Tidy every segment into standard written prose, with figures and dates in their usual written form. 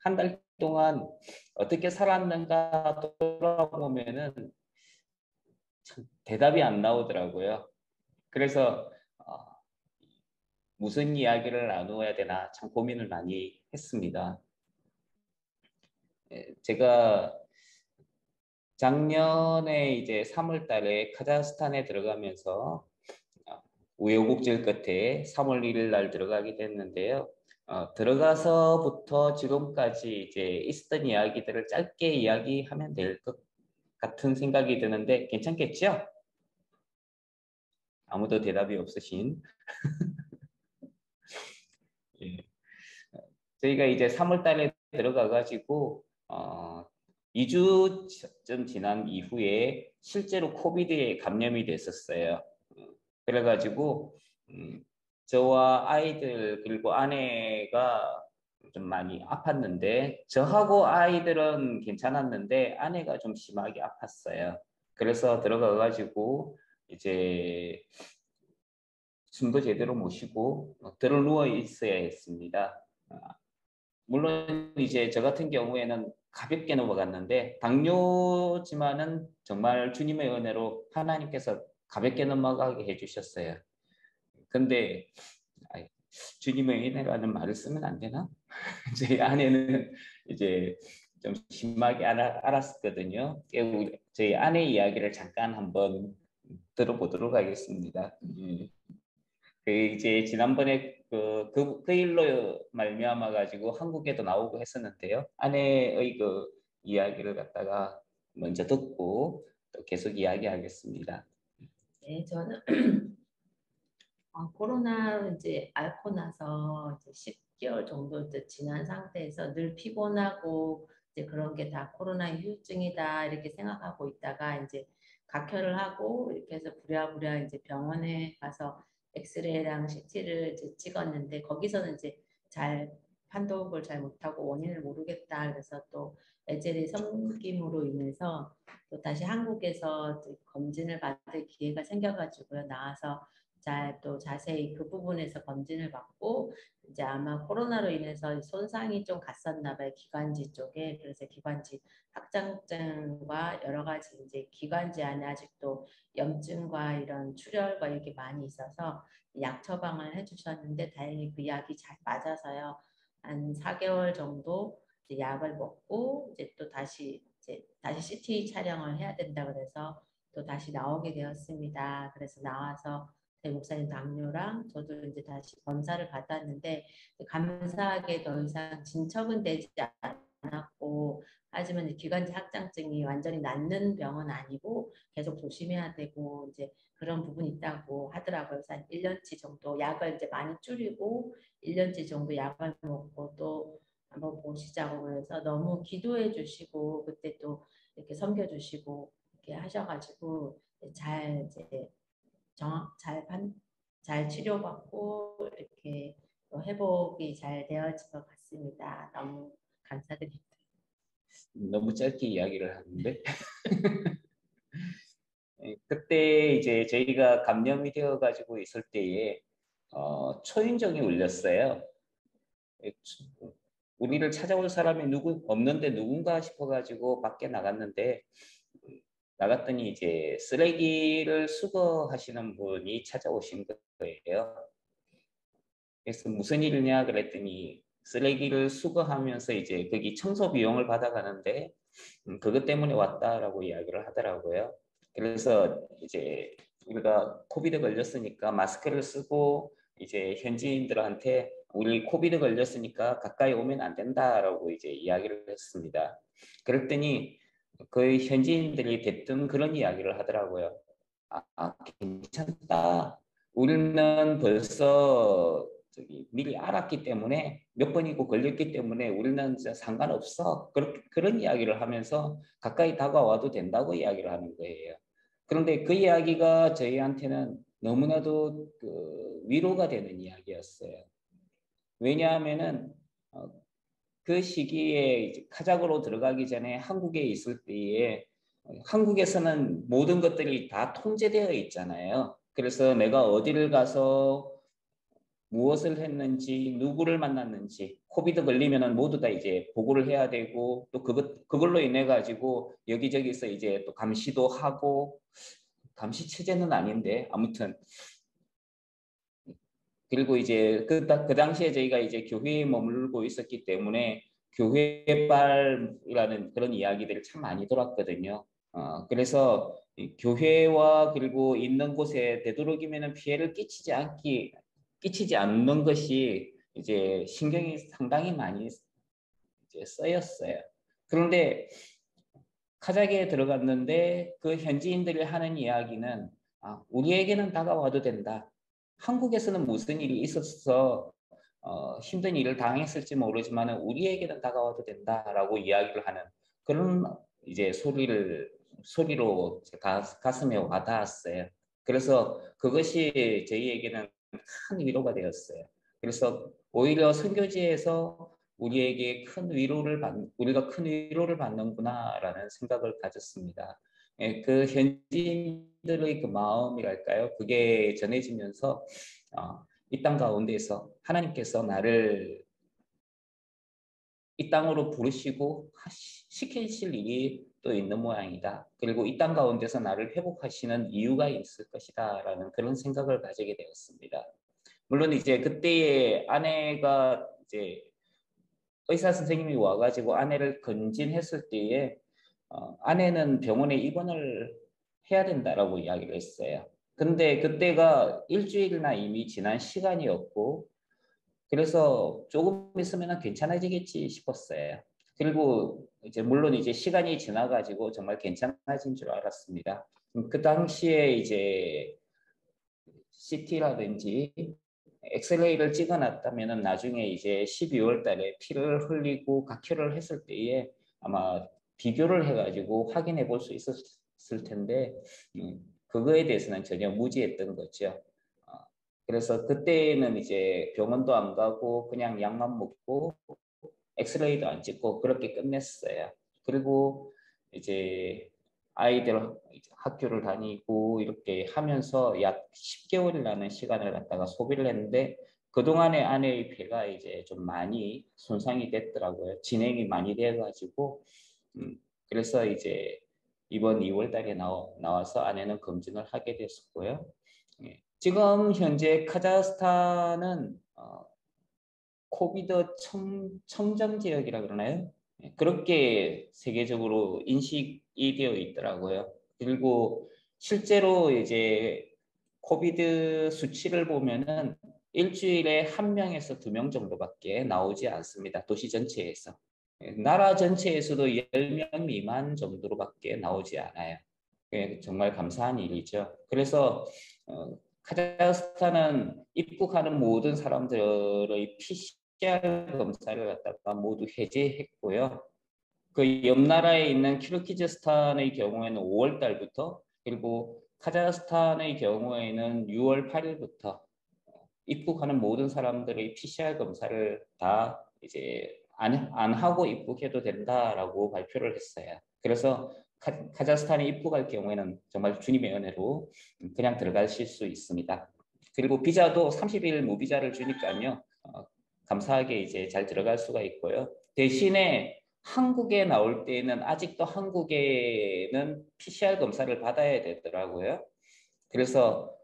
한 달 동안 어떻게 살았는가 돌아보면은 참 대답이 안 나오더라고요. 그래서 무슨 이야기를 나누어야 되나 참 고민을 많이 했습니다. 제가 작년에 이제 3월 달에 카자흐스탄에 들어가면서 우여곡절 끝에 3월 1일 날 들어가게 됐는데요. 들어가서부터 지금까지 이제 있었던 이야기들을 짧게 이야기하면 될 것 같은 생각이 드는데 괜찮겠죠? 아무도 대답이 없으신. 예. 저희가 이제 3월 달에 들어가가지고 2주쯤 지난 이후에 실제로 코비드에 감염이 됐었어요. 그래가지고 저와 아이들 그리고 아내가 좀 많이 아팠는데 저하고 아이들은 괜찮았는데 아내가 좀 심하게 아팠어요. 그래서 들어가가지고 이제 숨도 제대로 못 쉬고 들어 누워 있어야 했습니다. 물론 이제 저 같은 경우에는 가볍게 넘어갔는데 당뇨지만은 정말 주님의 은혜로 하나님께서 가볍게 넘어가게 해주셨어요. 근데 주님의 은혜라는 말을 쓰면 안 되나? 제 아내는 이제 좀 심하게 알았거든요. 저희 아내 이야기를 잠깐 한번 들어보도록 하겠습니다. 그 이제 지난번에 그 일로 말미암아 가지고 한국에도 나오고 했었는데요. 아내의 그 이야기를 갖다가 먼저 듣고 또 계속 이야기하겠습니다. 네, 저는 코로나 이제 앓고 나서 이제 10개월 정도 이제 지난 상태에서 늘 피곤하고 이제 그런 게 다 코로나 후유증이다 이렇게 생각하고 있다가 이제 각혈을 하고 이렇게 해서 부랴부랴 이제 병원에 가서 엑스레이랑 CT를 이제 찍었는데 거기서는 이제 잘 판독을 잘 못하고 원인을 모르겠다 그래서 또 에젤의 섬김으로 인해서 또 다시 한국에서 검진을 받을 기회가 생겨가지고요 나와서 잘 또 자세히 그 부분에서 검진을 받고 이제 아마 코로나로 인해서 손상이 좀 갔었나 봐요 기관지 쪽에 그래서 기관지 확장증과 여러 가지 이제 기관지 안에 아직도 염증과 이런 출혈과 이렇게 많이 있어서 약 처방을 해주셨는데 다행히 그 약이 잘 맞아서요 한 4개월 정도 이제 약을 먹고 이제 또 다시 CT 촬영을 해야 된다 그래서 또 다시 나오게 되었습니다. 그래서 나와서 대 목사님 당뇨랑 저도 이제 다시 검사를 받았는데 감사하게 더 이상 진척은 되지 않았고 하지만 기관지 확장증이 완전히 낫는 병은 아니고 계속 조심해야 되고 이제 그런 부분이 있다고 하더라고요. 그래서 한 1년치 정도 약을 이제 많이 줄이고 1년치 정도 약을 먹고 또 한번 보시자고 해서 너무 기도해 주시고 그때 또 이렇게 섬겨 주시고 이렇게 하셔가지고 잘 이제 잘 치료받고 이렇게 회복이 잘 되어질 것 같습니다. 너무 감사드립니다. 너무 짧게 이야기를 하는데 그때 이제 저희가 감염이 되어 가지고 있을 때에 초인종이 울렸어요. 우리를 찾아올 사람이 누구 없는데 누군가 싶어가지고 밖에 나갔는데 나갔더니 이제 쓰레기를 수거하시는 분이 찾아오신 거예요. 그래서 무슨 일이냐 그랬더니 쓰레기를 수거하면서 이제 거기 청소 비용을 받아가는데 그것 때문에 왔다라고 이야기를 하더라고요. 그래서 이제 우리가 코비드 걸렸으니까 마스크를 쓰고 이제 현지인들한테 우리 코비드 걸렸으니까 가까이 오면 안 된다라고 이제 이야기를 했습니다. 그랬더니 그 현지인들이 대뜸 그런 이야기를 하더라고요. 괜찮다. 우리는 벌써 미리 알았기 때문에 몇 번이고 걸렸기 때문에 우리는 진짜 상관없어. 그런 이야기를 하면서 가까이 다가와도 된다고 이야기를 하는 거예요. 그런데 그 이야기가 저희한테는 너무나도 위로가 되는 이야기였어요. 왜냐하면은 그 시기에 이제 카자흐로 들어가기 전에 한국에 있을 때에 한국에서는 모든 것들이 다 통제되어 있잖아요. 그래서 내가 어디를 가서 무엇을 했는지, 누구를 만났는지, 코비드 걸리면은 모두 다 이제 보고를 해야 되고, 또 그걸로 인해 가지고 여기저기서 이제 또 감시도 하고, 감시 체제는 아닌데, 아무튼. 그리고 이제 그 당시에 저희가 이제 교회에 머물고 있었기 때문에 교회발이라는 그런 이야기들을 참 많이 들었거든요. 그래서 교회와 그리고 있는 곳에 되도록이면 피해를 끼치지 않는 것이 이제 신경이 상당히 많이 이제 쓰였어요. 그런데 카자흐에 들어갔는데 그 현지인들이 하는 이야기는 우리에게는 다가와도 된다. 한국에서는 무슨 일이 있었어 힘든 일을 당했을지 모르지만 우리에게는 다가와도 된다라고 이야기를 하는 그런 이제 소리로 가슴에 와닿았어요. 그래서 그것이 저희에게는 큰 위로가 되었어요. 그래서 오히려 선교지에서 우리가 큰 위로를 받는구나라는 생각을 가졌습니다. 예, 그 현지인들의 그 마음이랄까요? 그게 전해지면서 이 땅 가운데에서 하나님께서 나를 이 땅으로 부르시고 시키실 일이 또 있는 모양이다. 그리고 이 땅 가운데서 나를 회복하시는 이유가 있을 것이다라는 그런 생각을 가지게 되었습니다. 물론 이제 그때의 아내가 이제 의사 선생님이 와가지고 아내를 건진했을 때에 아내는 병원에 입원을 해야 된다라고 이야기를 했어요. 근데 그때가 일주일이나 이미 지난 시간이었고 그래서 조금 있으면 괜찮아지겠지 싶었어요. 그리고 이제 물론 이제 시간이 지나가지고 정말 괜찮아진 줄 알았습니다. 그 당시에 이제 CT라든지 엑스레이를 찍어놨다면 나중에 이제 12월 달에 피를 흘리고 각혈을 했을 때에 아마 비교를 해가지고 확인해 볼 수 있었을 텐데 그거에 대해서는 전혀 무지했던 거죠. 그래서 그때는 이제 병원도 안 가고 그냥 약만 먹고 엑스레이도 안 찍고 그렇게 끝냈어요. 그리고 이제 아이들 학교를 다니고 이렇게 하면서 약 10개월이라는 시간을 갖다가 소비를 했는데 그동안에 아내의 폐가 이제 좀 많이 손상이 됐더라고요. 진행이 많이 돼가지고 그래서 이제 이번 2월 달에 나와서 아내는 검진을 하게 됐었고요. 예. 지금 현재 카자흐스탄은 코비드 청정 지역이라 그러나요? 예, 그렇게 세계적으로 인식이 되어 있더라고요. 그리고 실제로 이제 코비드 수치를 보면은 일주일에 1명에서 2명 정도밖에 나오지 않습니다. 도시 전체에서. 예, 나라 전체에서도 10명 미만 정도로밖에 나오지 않아요. 예, 정말 감사한 일이죠. 그래서 카자흐스탄은 입국하는 모든 사람들의 PCR 검사를 갖다가 모두 해제했고요. 그 옆 나라에 있는 키르기즈스탄의 경우에는 5월 달부터 그리고 카자흐스탄의 경우에는 6월 8일부터 입국하는 모든 사람들의 PCR 검사를 다 이제 안 하고 입국해도 된다라고 발표를 했어요. 그래서 카자흐스탄에 입국할 경우에는 정말 주님의 은혜로 그냥 들어가실 수 있습니다. 그리고 비자도 30일 무비자를 주니까요. 감사하게 이제 잘 들어갈 수가 있고요. 대신에 한국에 나올 때는 아직도 한국에는 PCR 검사를 받아야 되더라고요. 그래서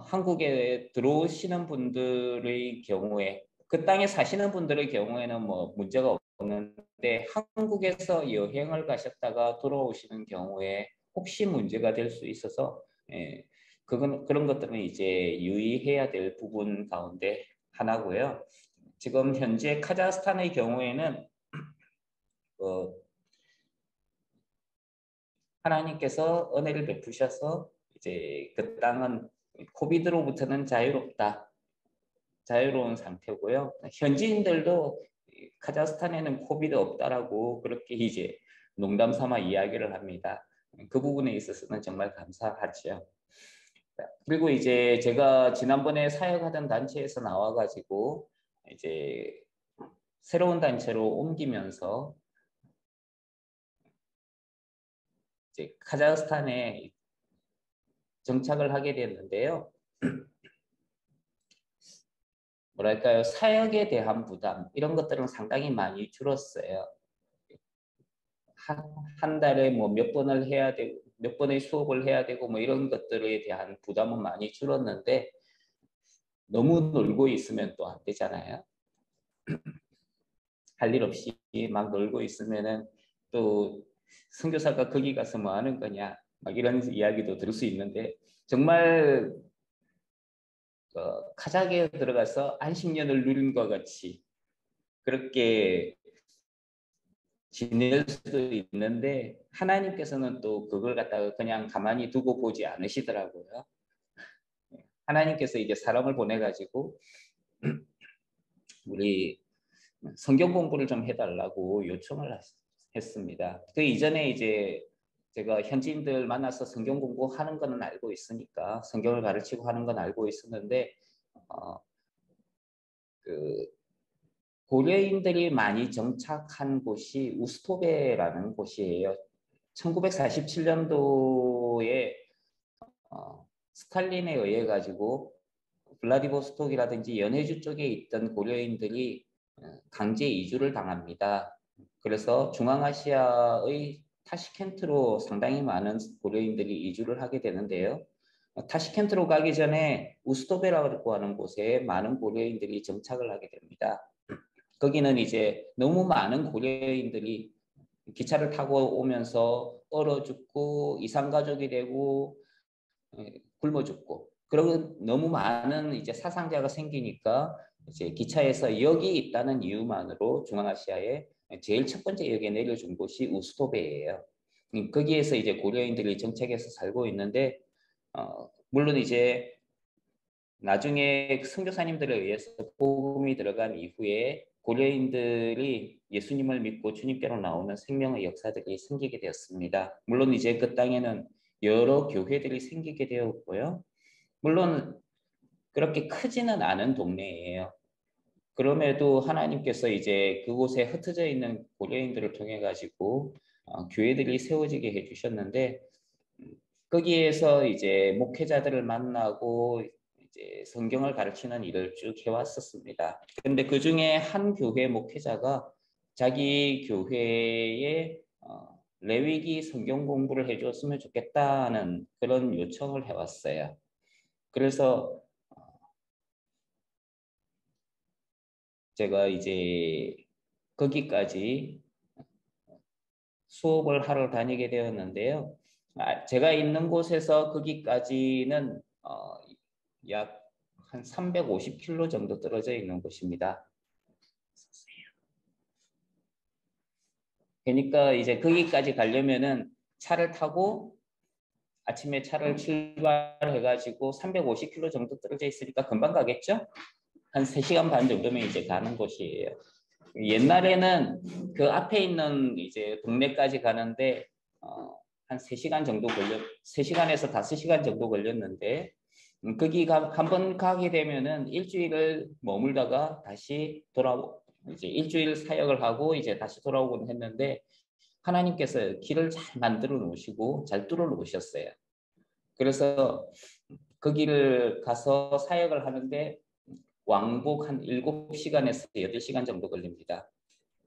한국에 들어오시는 분들의 경우에 그 땅에 사시는 분들의 경우에는 뭐 문제가 없는데 한국에서 여행을 가셨다가 돌아오시는 경우에 혹시 문제가 될 수 있어서 예, 그런 것들은 이제 유의해야 될 부분 가운데 하나고요. 지금 현재 카자흐스탄의 경우에는 어, 하나님께서 은혜를 베푸셔서 이제 그 땅은 코비드로부터는 자유로운 상태고요. 현지인들도 카자흐스탄에는 코비드 없다라고 그렇게 이제 농담 삼아 이야기를 합니다. 그 부분에 있어서는 정말 감사하죠. 그리고 이제 제가 지난번에 사역하던 단체에서 나와가지고 이제 새로운 단체로 옮기면서 이제 카자흐스탄에 정착을 하게 됐는데요. 뭐랄까요, 사역에 대한 부담 이런 것들은 상당히 많이 줄었어요. 한 달에 뭐 몇 번을 해야 되고 몇 번의 수업을 해야 되고 뭐 이런 것들에 대한 부담은 많이 줄었는데 너무 놀고 있으면 또 안 되잖아요. 할 일 없이 막 놀고 있으면은 또 선교사가 거기 가서 뭐 하는 거냐 막 이런 이야기도 들을 수 있는데 정말 카자흐에 들어가서 안식년을 누린 것 같이 그렇게 지낼 수도 있는데 하나님께서는 또 그걸 갖다가 그냥 가만히 두고 보지 않으시더라고요. 하나님께서 이제 사람을 보내가지고 우리 성경 공부를 좀 해달라고 요청을 했습니다. 그 이전에 이제 제가 현지인들 만나서 성경 공부하는 거는 알고 있으니까 성경을 가르치고 하는 건 알고 있었는데 그 고려인들이 많이 정착한 곳이 우스토베라는 곳이에요. 1947년도에 스탈린에 의해 가지고 블라디보스톡이라든지 연해주 쪽에 있던 고려인들이 강제 이주를 당합니다. 그래서 중앙아시아의 타시켄트로 상당히 많은 고려인들이 이주를 하게 되는데요. 타시켄트로 가기 전에 우스토베라고 하는 곳에 많은 고려인들이 정착을 하게 됩니다. 거기는 이제 너무 많은 고려인들이 기차를 타고 오면서 얼어 죽고 이산가족이 되고 굶어 죽고 그리고 너무 많은 이제 사상자가 생기니까 이제 기차에서 역이 있다는 이유만으로 중앙아시아에 제일 첫 번째 역에 내려준 곳이 우스토베예요. 거기에서 이제 고려인들이 정착해서 살고 있는데 물론 이제 나중에 선교사님들에 의해서 복음이 들어간 이후에 고려인들이 예수님을 믿고 주님께로 나오는 생명의 역사들이 생기게 되었습니다. 물론 이제 그 땅에는 여러 교회들이 생기게 되었고요. 물론 그렇게 크지는 않은 동네예요. 그럼에도 하나님께서 이제 그곳에 흩어져 있는 고려인들을 통해 가지고 교회들이 세워지게 해주셨는데 거기에서 이제 목회자들을 만나고 이제 성경을 가르치는 일을 쭉 해왔었습니다. 그런데 그 중에 한 교회 목회자가 자기 교회에 레위기 성경 공부를 해줬으면 좋겠다는 그런 요청을 해왔어요. 그래서 제가 이제 거기까지 수업을 하러 다니게 되었는데요. 제가 있는 곳에서 거기까지는 약 한 350km 정도 떨어져 있는 곳입니다. 그러니까 이제 거기까지 가려면은 차를 타고 아침에 차를 출발해가지고 350km 정도 떨어져 있으니까 금방 가겠죠? 한 3시간 반 정도면 이제 가는 곳이에요. 옛날에는 그 앞에 있는 이제 동네까지 가는데 한 3시간 정도 3시간에서 5시간 정도 걸렸는데 거기 한번 가게 되면은 일주일을 머물다가 다시 이제 일주일 사역을 하고 이제 다시 돌아오곤 했는데 하나님께서 길을 잘 만들어 놓으시고 잘 뚫어 놓으셨어요. 그래서 거기를 가서 사역을 하는데 왕복 한 7시간에서 8시간 정도 걸립니다.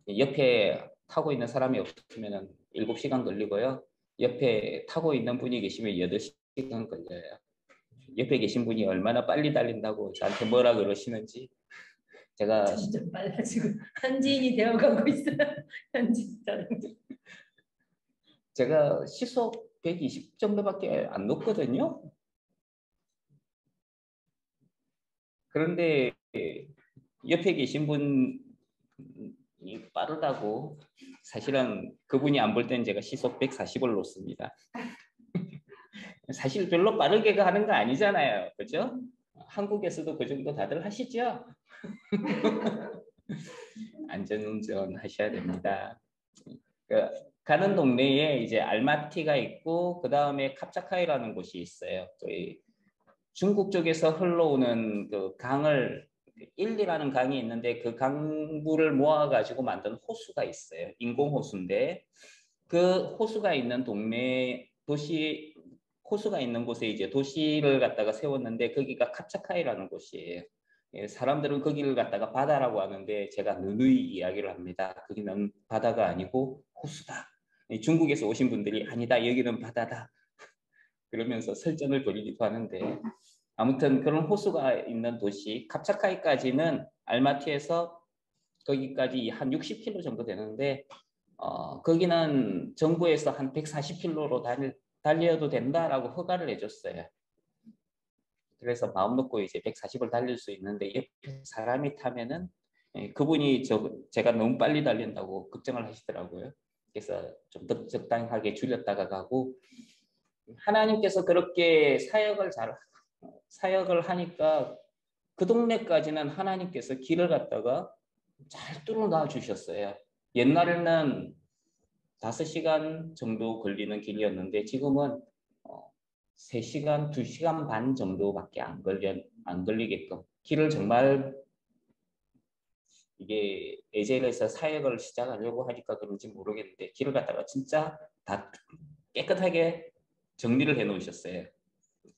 옆에 타고 있는 사람이 없으면 7시간 걸리고요. 옆에 타고 있는 분이 계시면 8시간 걸려요. 옆에 계신 분이 얼마나 빨리 달린다고 저한테 뭐라 그러시는지 제가 점점 빨라지고 현지인이 되어가고 있어요. 현지인 자동차. 제가 시속 120 정도밖에 안 놓거든요. 그런데 옆에 계신 분이 빠르다고 사실은 그분이 안 볼 때는 제가 시속 140을 놓습니다. 사실 별로 빠르게 하는 거 아니잖아요. 그죠? 한국에서도 그 정도 다들 하시죠? 안전운전 하셔야 됩니다. 가는 동네에 이제 알마티가 있고 그 다음에 캅차카이라는 곳이 있어요. 저희 중국 쪽에서 흘러오는 그 강을 일리라는 강이 있는데 그 강물을 모아가지고 만든 호수가 있어요. 인공호수인데 그 호수가 있는 동네 호수가 있는 곳에 이제 도시를 갖다가 세웠는데 거기가 캅차카이라는 곳이에요. 예, 사람들은 거기를 갖다가 바다라고 하는데 제가 누누이 이야기를 합니다. 거기는 바다가 아니고 호수다. 중국에서 오신 분들이 아니다, 여기는 바다다. 그러면서 설전을 벌이기도 하는데 아무튼 그런 호수가 있는 도시 갑차카이까지는 알마티에서 거기까지 한 60km 정도 되는데 거기는 정부에서 한 140km로 달려도 된다라고 허가를 해줬어요. 그래서 마음 놓고 이제 140을 달릴 수 있는데 옆에 사람이 타면은 그분이 제가 너무 빨리 달린다고 걱정을 하시더라고요. 그래서 좀 적당하게 줄였다가 가고 하나님께서 그렇게 사역을 하니까 그 동네까지는 하나님께서 길을 갖다가 잘 뚫어놔 주셨어요. 옛날에는 5시간 정도 걸리는 길이었는데 지금은 3시간, 2시간 반 정도밖에 안 걸리게끔 길을 정말 이게 에젤에서 사역을 시작하려고 하니까 그런지 모르겠는데 길을 갖다가 진짜 다 깨끗하게 정리를 해 놓으셨어요.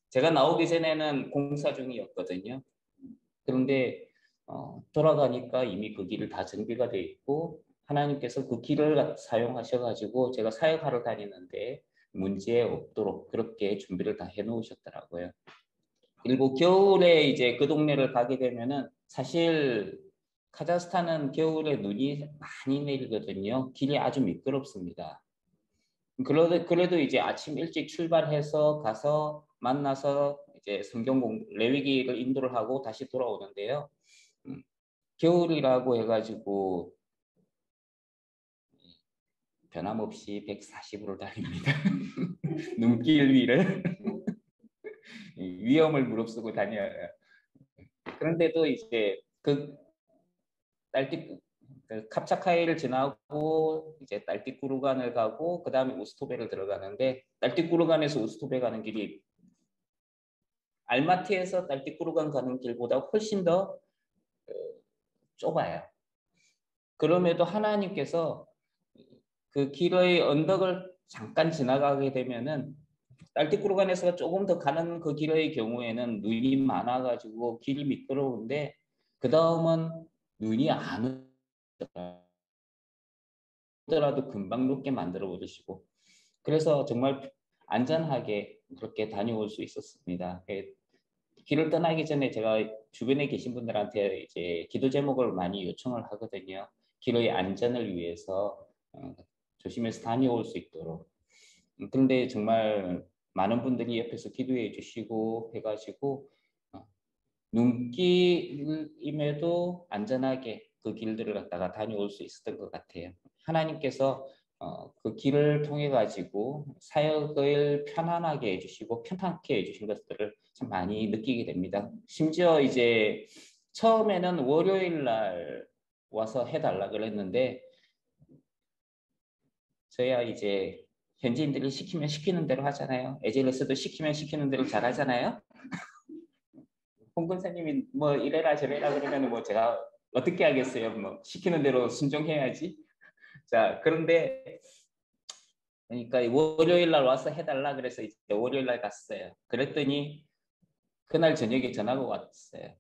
제가 나오기 전에는 공사 중이었거든요. 그런데 돌아가니까 이미 그 길을 다 정비가 돼 있고 하나님께서 그 길을 사용하셔가지고 제가 사역하러 다니는데 문제 없도록 그렇게 준비를 다 해놓으셨더라고요. 그리고 겨울에 이제 그 동네를 가게 되면은 사실 카자흐스탄은 겨울에 눈이 많이 내리거든요. 길이 아주 미끄럽습니다. 그래도 이제 아침 일찍 출발해서 가서 만나서 이제 레위기를 인도를 하고 다시 돌아오는데요. 겨울이라고 해가지고 변함없이 140으로 달립니다. 눈길 위를 위험을 무릅쓰고 다녀요. 그런데도 이제 그 딸띠 그 캅차카이를 지나고 이제 딸띠꾸르간을 가고 그 다음에 우스토베를 들어가는데 딸띠꾸르간에서 우스토베 가는 길이 알마티에서 딸띠꾸르간 가는 길보다 훨씬 더 좁아요. 그럼에도 하나님께서 그 길의 언덕을 잠깐 지나가게 되면은 딸띠꾸르간에서 조금 더 가는 그 길의 경우에는 눈이 많아가지고 길이 미끄러운데 그 다음은 눈이 안 오더라도 금방 녹게 만들어 버리시고 그래서 정말 안전하게 그렇게 다녀올 수 있었습니다. 길을 떠나기 전에 제가 주변에 계신 분들한테 이제 기도 제목을 많이 요청을 하거든요. 길의 안전을 위해서 조심해서 다녀올 수 있도록. 그런데 정말 많은 분들이 옆에서 기도해 주시고 해가지고 눈길임에도 안전하게 그 길들을 갖다가 다녀올 수 있었던 것 같아요. 하나님께서 그 길을 통해 가지고 사역을 편안하게 해주시고 편하게 해주신 것들을 참 많이 느끼게 됩니다. 심지어 이제 처음에는 월요일 날 와서 해달라 그랬는데 저야 이제 현지인들이 시키면 시키는 대로 하잖아요. 에젤레스도 시키면 시키는 대로 잘 하잖아요. 홍 권사님이 뭐 이래라 저래라 그러면 뭐 제가 어떻게 하겠어요? 뭐 시키는 대로 순종해야지. 자, 그런데 그러니까 월요일 날 와서 해달라 그래서 이제 월요일 날 갔어요. 그랬더니 그날 저녁에 전화가 왔어요.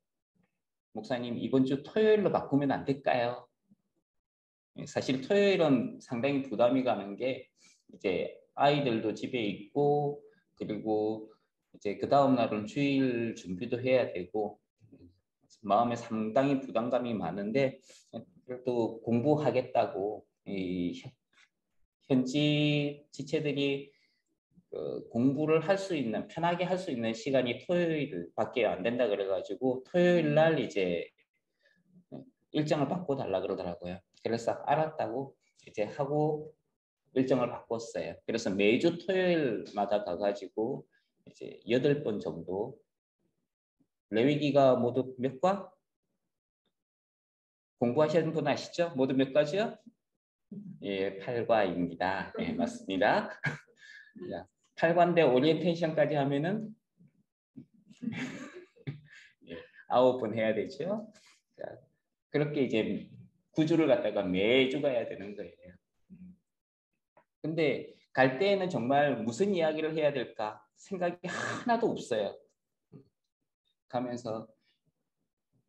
목사님 이번 주 토요일로 바꾸면 안 될까요? 사실 토요일은 상당히 부담이 가는 게 이제 아이들도 집에 있고 그리고 이제 그 다음 날은 주일 준비도 해야 되고 마음에 상당히 부담감이 많은데 그래도 공부하겠다고 이 현지 지체들이 공부를 할 수 있는 편하게 할 수 있는 시간이 토요일밖에 안 된다 그래가지고 토요일 날 이제 일정을 바꿔달라 그러더라고요. 그래서 알았다고 이제 하고 일정을 바꿨어요. 그래서 매주 토요일마다 가가지고 이제 8번 정도 레위기가 모두 몇 과? 공부하시는 분 아시죠? 모두 몇 가지요? 예, 8과입니다. 예, 맞습니다. 8과인데 오리엔테이션까지 하면은 예, 9번 해야 되죠. 자, 그렇게 이제 구주를 갖다가 매주 가야 되는 거예요. 근데 갈 때에는 정말 무슨 이야기를 해야 될까 생각이 하나도 없어요. 가면서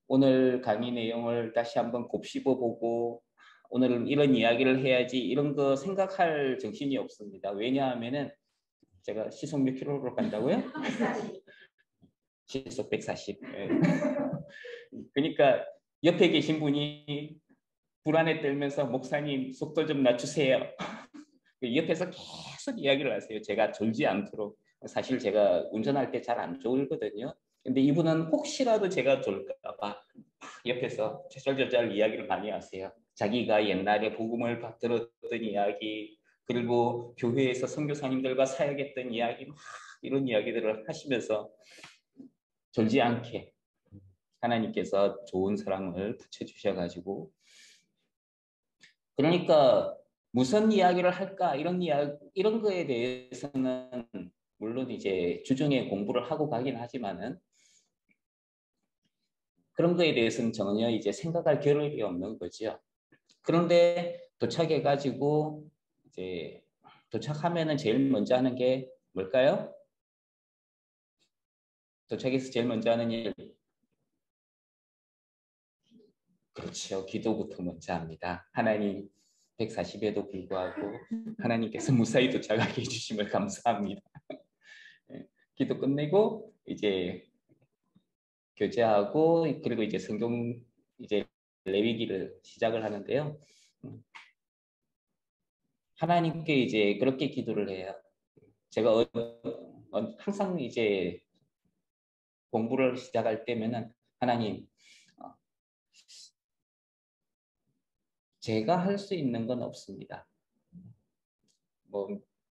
오늘 강의 내용을 다시 한번 곱씹어보고 오늘은 이런 이야기를 해야지 이런 거 생각할 정신이 없습니다. 왜냐하면은 제가 시속 몇 킬로로 간다고요? 시속 140. 그러니까 옆에 계신 분이 불안에 떨면서 목사님 속도 좀 낮추세요. 옆에서 계속 이야기를 하세요. 제가 졸지 않도록. 사실 제가 운전할 때 잘 안 졸거든요. 근데 이분은 혹시라도 제가 졸까 봐 옆에서 저절저절 이야기를 많이 하세요. 자기가 옛날에 복음을 들었던 이야기, 그리고 교회에서 선교사님들과 사역했던 이야기, 막 이런 이야기들을 하시면서 졸지 않게 하나님께서 좋은 사랑을 붙여주셔가지고, 그러니까 무슨 이야기를 할까 이런 거에 대해서는 물론 이제 주중에 공부를 하고 가긴 하지만은 그런 거에 대해서는 전혀 이제 생각할 겨를이 없는 거죠. 그런데 도착해가지고 이제 도착하면은 제일 먼저 하는 게 뭘까요? 도착해서 제일 먼저 하는 일. 그렇죠. 기도부터 먼저 합니다. 하나님 140에도 불구하고 하나님께서 무사히 도착하게 해주심을 감사합니다. 기도 끝내고 이제 교제하고 그리고 이제 성경 이제 레위기를 시작을 하는데요. 하나님께 이제 그렇게 기도를 해요. 제가 항상 이제 공부를 시작할 때면은 하나님 제가 할 수 있는 건 없습니다. 뭐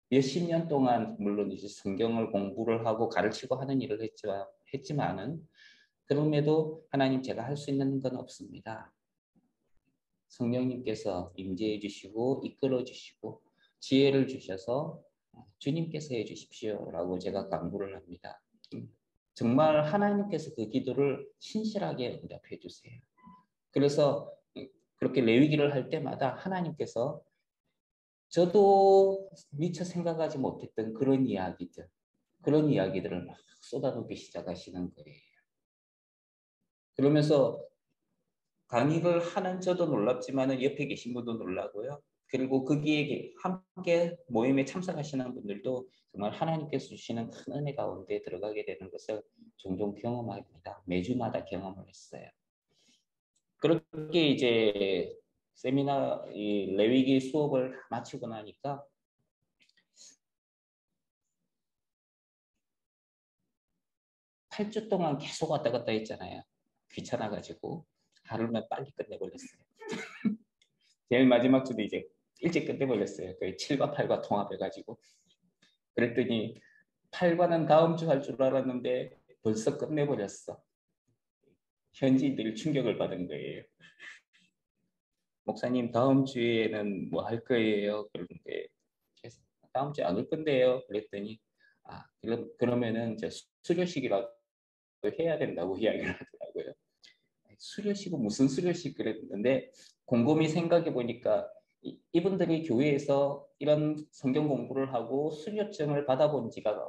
몇십 년 동안 물론 이제 성경을 공부를 하고 가르치고 하는 일을 했지만은 그럼에도 하나님 제가 할 수 있는 건 없습니다. 성령님께서 임재해 주시고 이끌어 주시고 지혜를 주셔서 주님께서 해 주십시오라고 제가 간구를 합니다. 정말 하나님께서 그 기도를 신실하게 응답해 주세요. 그래서 그렇게 레위기를 할 때마다 하나님께서 저도 미처 생각하지 못했던 그런 이야기들을 막 쏟아놓기 시작하시는 거예요. 그러면서 강의를 하는 저도 놀랍지만 옆에 계신 분도 놀라고요. 그리고 거기에 함께 모임에 참석하시는 분들도 정말 하나님께서 주시는 큰 은혜 가운데 들어가게 되는 것을 종종 경험합니다. 매주마다 경험을 했어요. 그렇게 이제 이 레위기 수업을 마치고 나니까 8주 동안 계속 왔다 갔다 했잖아요. 귀찮아가지고 하루만 빨리 끝내버렸어요. 제일 마지막 주도 이제 일찍 끝내버렸어요. 거의 7과 8과 통합해가지고. 그랬더니 8과는 다음 주 할 줄 알았는데 벌써 끝내버렸어. 현지인들이 충격을 받은 거예요. 목사님 다음 주에는 뭐 할 거예요? 그런데 다음 주에 안 올 건데요. 그랬더니 그러면은 이제 수료식이라도 해야 된다고 이야기를 하더라고요. 수료식은 무슨 수료식 그랬는데 곰곰이 생각해 보니까 이분들이 교회에서 이런 성경 공부를 하고 수료증을 받아본 지가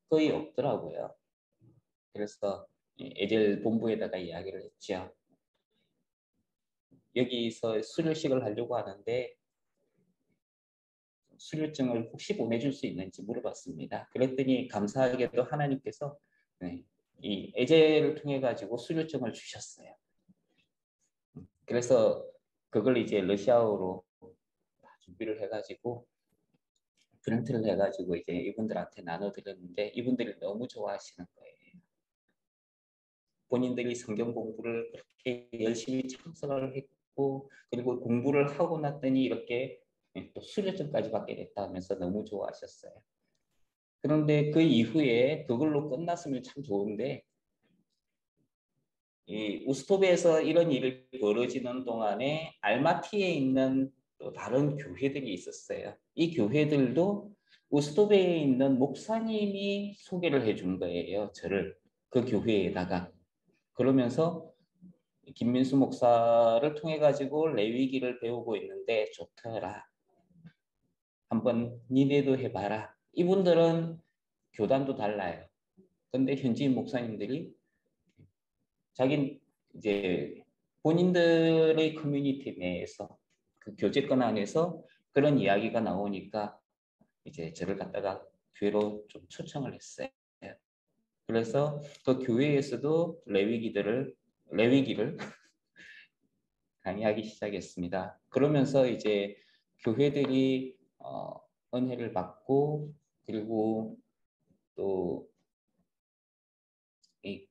거의 없더라고요. 그래서 에젤 본부에다가 이야기를 했죠. 여기서 수료식을 하려고 하는데 수료증을 혹시 보내줄 수 있는지 물어봤습니다. 그랬더니 감사하게도 하나님께서 이 에젤을 통해 가지고 수료증을 주셨어요. 그래서 그걸 이제 러시아어로 준비를 해가지고 프린트를 해가지고 이제 이분들한테 나눠드렸는데 이분들이 너무 좋아하시는 거예요. 본인들이 성경 공부를 그렇게 열심히 참석을 했고 그리고 공부를 하고 났더니 이렇게 또 수료증까지 받게 됐다면서 너무 좋아하셨어요. 그런데 그 이후에 그걸로 끝났으면 참 좋은데 이 우스토베에서 이런 일이 벌어지는 동안에 알마티에 있는 또 다른 교회들이 있었어요. 이 교회들도 우스토베에 있는 목사님이 소개를 해준 거예요. 저를 그 교회에다가. 그러면서 김민수 목사를 통해 가지고 레위기를 배우고 있는데 좋더라. 한번 니네도 해봐라. 이분들은 교단도 달라요. 근데 현지인 목사님들이 자기 이제 본인들의 커뮤니티 내에서 그 교제권 안에서 그런 이야기가 나오니까 이제 저를 갖다가 교회로 좀 초청을 했어요. 그래서 그 교회에서도 레위기를 강의하기 시작했습니다. 그러면서 이제 교회들이 은혜를 받고 그리고 또 이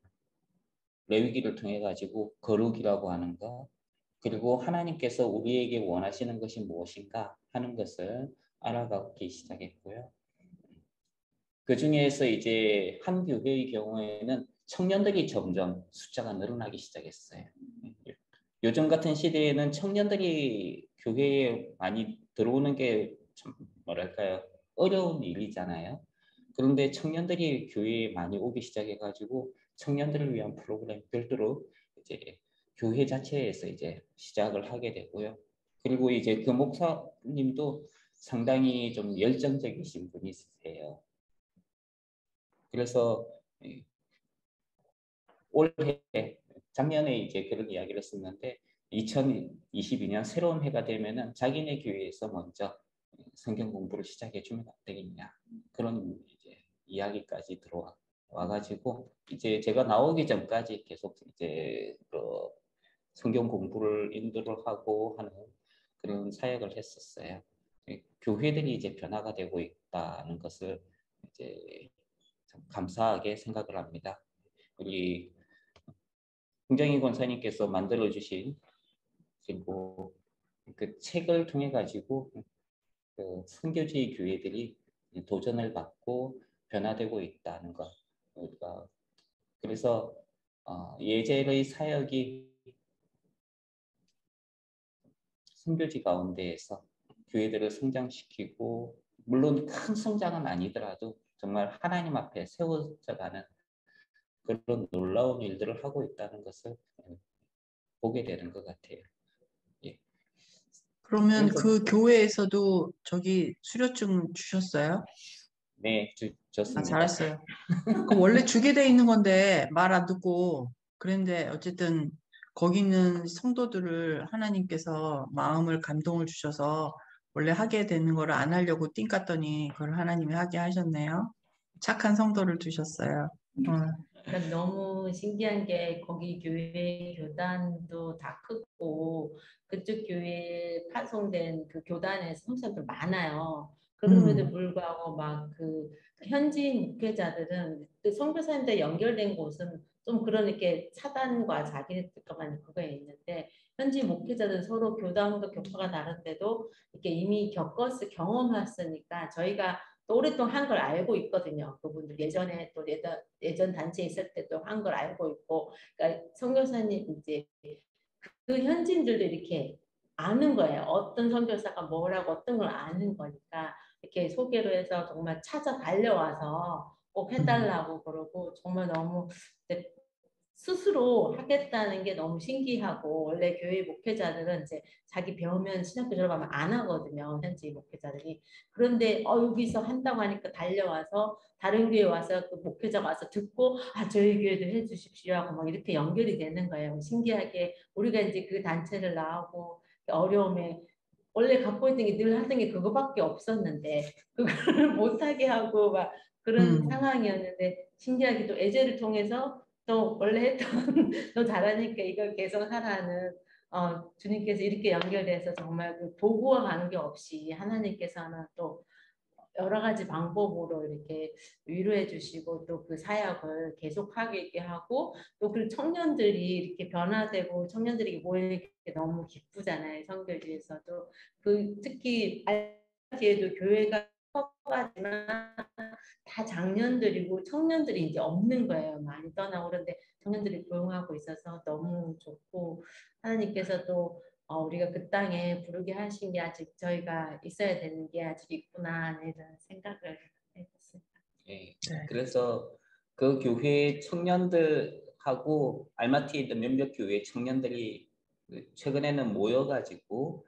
레위기를 통해 가지고 거룩이라고 하는 것 그리고 하나님께서 우리에게 원하시는 것이 무엇인가 하는 것을 알아가기 시작했고요. 그 중에서 이제 한 교회의 경우에는 청년들이 점점 숫자가 늘어나기 시작했어요. 요즘 같은 시대에는 청년들이 교회에 많이 들어오는 게 참 뭐랄까요 어려운 일이잖아요. 그런데 청년들이 교회에 많이 오기 시작해가지고 청년들을 위한 프로그램 별도로 이제 교회 자체에서 이제 시작을 하게 되고요. 그리고 이제 그 목사님도 상당히 좀 열정적이신 분이세요. 그래서 올해 작년에 이제 그런 이야기를 했었는데 2022년 새로운 해가 되면은 자기네 교회에서 먼저 성경 공부를 시작해 주면 안 되겠냐 그런 이제 이야기까지 들어와 가지고 이제 제가 나오기 전까지 계속 이제 그 성경 공부를 인도를 하고 하는 그런 사역을 했었어요. 교회들이 이제 변화가 되고 있다는 것을 이제 참 감사하게 생각을 합니다. 우리 홍정희 권사님께서 만들어 주신 그리고 그 책을 통해 가지고 그 선교지의 교회들이 도전을 받고 변화되고 있다는 것. 우리가 그래서 예전의 사역이 선교지 가운데에서 교회들을 성장시키고 물론 큰 성장은 아니더라도 정말 하나님 앞에 세워져가는 그런 놀라운 일들을 하고 있다는 것을 보게 되는 것 같아요. 예. 그러면 그래서 그 교회에서도 저기 수료증 주셨어요? 네, 아, 좋습니다. 잘했어요. 그 원래 주게 돼 있는 건데 말 안 듣고 그런데 어쨌든 거기 있는 성도들을 하나님께서 마음을 감동을 주셔서 원래 하게 되는 거를 안 하려고 띵 깠더니 그걸 하나님이 하게 하셨네요. 착한 성도를 두셨어요. 그러니까 너무 신기한 게 거기 교회 교단도 다 크고 그쪽 교회에 파송된 그 교단에서 성사들 많아요. 그럼에도 불구하고 막 그 현지 목회자들은 그 선교사님들 연결된 곳은 좀 그런 이렇게 차단과 자기들과만 그거에 있는데 현지 목회자들 서로 교단과 교파가 다른데도 이렇게 이미 경험했으니까 저희가 또 오랫동안 한 걸 알고 있거든요. 그분들 예전에 또 예전 단체에 있을 때도 한 걸 알고 있고, 그러니까 선교사님 이제 그 현지인들도 이렇게 아는 거예요. 어떤 선교사가 뭐라고 어떤 걸 아는 거니까 이렇게 소개로 해서 정말 찾아 달려와서 꼭 해달라고 그러고 정말 너무 스스로 하겠다는 게 너무 신기하고 원래 교회 목회자들은 이제 자기 배우면 신학교 졸업하면 안 하거든요. 현지 목회자들이. 그런데 여기서 한다고 하니까 달려와서 다른 교회 와서 그 목회자 와서 듣고 저희 교회도 해주십시오 하고 막 이렇게 연결이 되는 거예요. 신기하게 우리가 이제 그 단체를 나오고 어려움에 원래 갖고 있던 게 늘 하던 게 그거밖에 없었는데 그거를 못하게 하고 막 그런 상황이었는데 신기하게도 애제를 통해서 또 원래 했던 너 잘하니까 이걸 계속 하라는 주님께서 이렇게 연결돼서 정말 그 도구와 관계없이 하나님께서는 또 여러 가지 방법으로 이렇게 위로해 주시고 또 그 사역을 계속하게 하고 또 그 청년들이 이렇게 변화되고 청년들이 모이는 게 너무 기쁘잖아요. 선교지에서도 그 특히 알지에도 교회가 커가지만 다 장년들이고 청년들이 이제 없는 거예요. 많이 떠나고 그런데 청년들이 고용하고 있어서 너무 좋고 하나님께서도 우리가 그 땅에 부르게 하신 게 아직 저희가 있어야 되는 게 아직 있구나 하는 생각을 해봤습니다. 예. 그래서 그 교회 청년들하고 알마티에 있는 몇몇 교회 청년들이 최근에는 모여가지고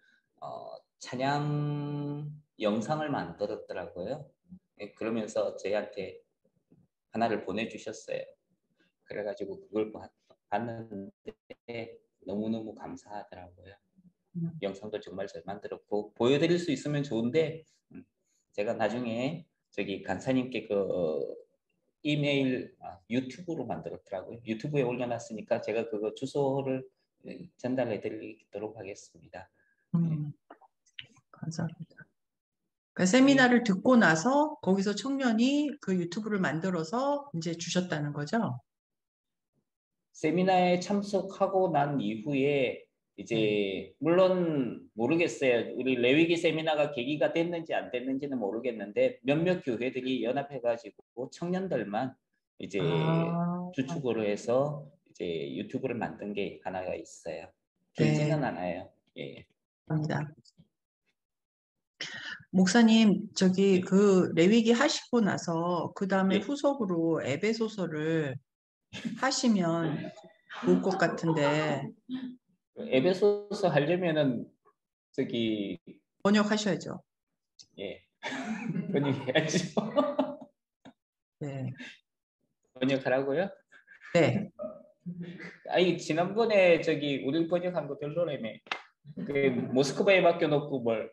찬양 영상을 만들었더라고요. 예, 그러면서 저희한테 하나를 보내주셨어요. 그래가지고 그걸 봤는데 너무너무 감사하더라고요. 영상도 정말 잘 만들었고 보여드릴 수 있으면 좋은데 제가 나중에 저기 간사님께 그 이메일 유튜브로 만들었더라고요. 유튜브에 올려놨으니까 제가 그거 주소를 전달해 드리도록 하겠습니다. 감사합니다. 그 세미나를 듣고 나서 거기서 청년이 그 유튜브를 만들어서 이제 주셨다는 거죠? 세미나에 참석하고 난 이후에 이제 물론 모르겠어요. 우리 레위기 세미나가 계기가 됐는지 안 됐는지는 모르겠는데 몇몇 교회들이 연합해가지고 청년들만 이제 주축으로 해서 이제 유튜브를 만든 게 하나가 있어요. 길지는 않아요. 예. 감사합니다. 목사님, 저기 그 레위기 하시고 나서 그 다음에 후속으로 에베소서를 하시면 좋을 것 같은데. 에베소서 하려면은 저기 번역하셔야죠. 예. 번역해야죠. 네. 번역하라고요? 네. 아니 지난번에 저기 우리 번역한 거 별로라며. 그 모스크바에 맡겨놓고 뭘?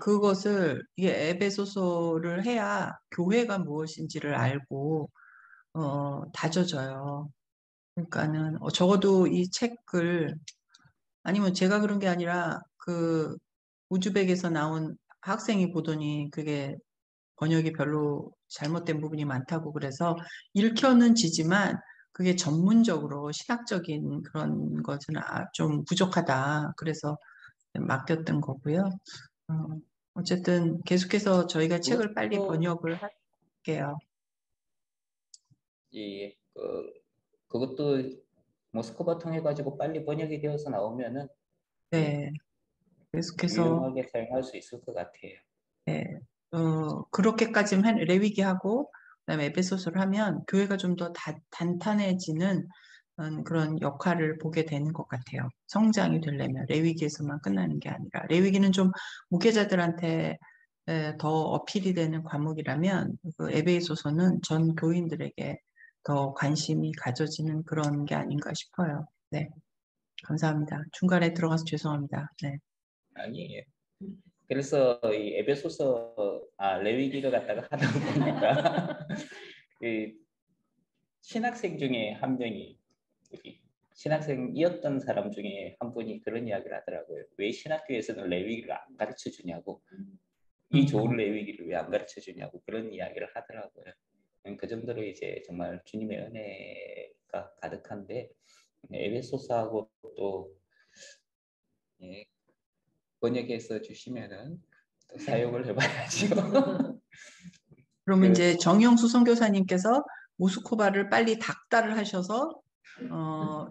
그것을 이게 에베소서를 해야 교회가 무엇인지를 알고 다져져요. 그러니까는 적어도 이 책을 아니면 제가 그런 게 아니라 그 우즈벡에서 나온 학생이 보더니 그게 번역이 별로 잘못된 부분이 많다고 그래서 읽혀는 지지만 그게 전문적으로 신학적인 그런 것은 좀 부족하다. 그래서 맡겼던 거고요. 어쨌든 계속해서 저희가 책을 빨리 번역을 할게요. 예, 그것도 모스크바 통해 가지고 빨리 번역이 되어서 나오면은 네, 계속해서 유용하게 사용할 수 있을 것 같아요. 네, 그렇게까지는 레위기하고 그다음에 에베소서를 하면 교회가 좀 더 단단해지는 그런 역할을 보게 되는 것 같아요. 성장이 되려면 레위기에서만 끝나는 게 아니라 레위기는 좀 목회자들한테 더 어필이 되는 과목이라면 그 에베소서는 전 교인들에게 더 관심이 가져지는 그런 게 아닌가 싶어요. 네, 감사합니다. 중간에 들어가서 죄송합니다. 네. 아니에요. 그래서 이 에베소서 레위기를 갖다가 하다 보니까 그 신학생 중에 한 명이 신학생이었던 사람 중에 한 분이 그런 이야기를 하더라고요. 왜 신학교에서는 레위기를 안 가르쳐 주냐고. 이 좋은 레위기를 왜 안 가르쳐 주냐고 그런 이야기를 하더라고요. 그 정도로 이제 정말 주님의 은혜가 가득한데 에베소서하고 또 예, 번역해서 주시면은 또 사용을 해봐야죠. 그러면 이제 정영수 선교사님께서 모스크바를 빨리 닥달을 하셔서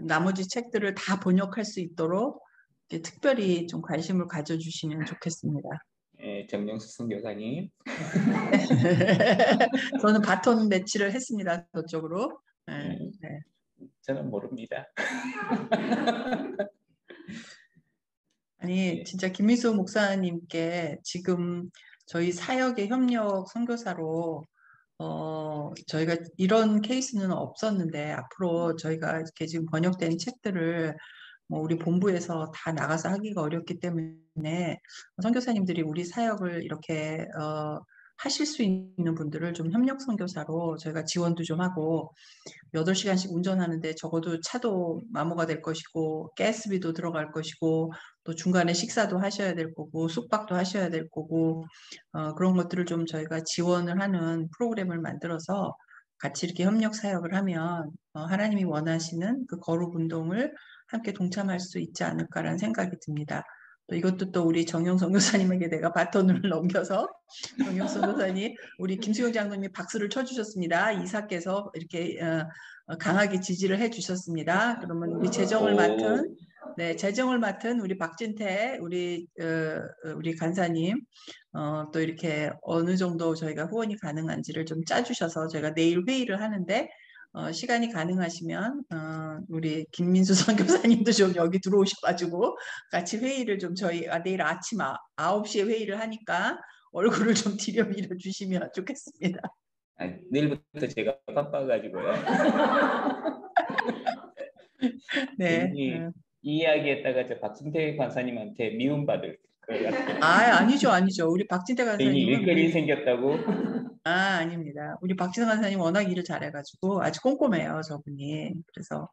나머지 책들을 다 번역할 수 있도록 이제 특별히 좀 관심을 가져주시면 좋겠습니다. 예, 정영수 선교사님. 저는 바톤 매치를 했습니다. 저쪽으로. 네. 저는 모릅니다. 아니 진짜 김미수 목사님께 지금 저희 사역의 협력 선교사로 저희가 이런 케이스는 없었는데 앞으로 저희가 이렇게 지금 번역된 책들을 뭐 우리 본부에서 다 나가서 하기가 어렵기 때문에 선교사님들이 우리 사역을 이렇게 하실 수 있는 분들을 좀 협력 선교사로 저희가 지원도 좀 하고 8시간씩 운전하는데 적어도 차도 마모가 될 것이고 가스비도 들어갈 것이고 또 중간에 식사도 하셔야 될 거고 숙박도 하셔야 될 거고 그런 것들을 좀 저희가 지원을 하는 프로그램을 만들어서 같이 이렇게 협력 사역을 하면 하나님이 원하시는 그 거룩 운동을 함께 동참할 수 있지 않을까라는 생각이 듭니다. 또 이것도 또 우리 정영선 교사님에게 내가 바톤을 넘겨서 정영선 교사님 우리 김수영 장로님이 박수를 쳐주셨습니다. 이사께서 이렇게 강하게 지지를 해주셨습니다. 그러면 우리 재정을 맡은 우리 박진태 우리 간사님 또 이렇게 어느 정도 저희가 후원이 가능한지를 좀 짜주셔서 저희가 내일 회의를 하는데 시간이 가능하시면 우리 김민수 선교사님도 좀 여기 들어오셔가지고 같이 회의를 좀 저희 내일 아침 9시에 회의를 하니까 얼굴을 좀 들여밀어 주시면 좋겠습니다. 내일부터 제가 바빠가지고요. 네. 괜히 이 이야기했다가 저 박진태 관사님한테 미움받을 것 같아요. 아니죠, 아니죠. 우리 박진태 괜히 간사님은 일거리 생겼다고. 아닙니다. 우리 박진태 간사님 워낙 일을 잘해가지고 아주 꼼꼼해요, 저분이. 그래서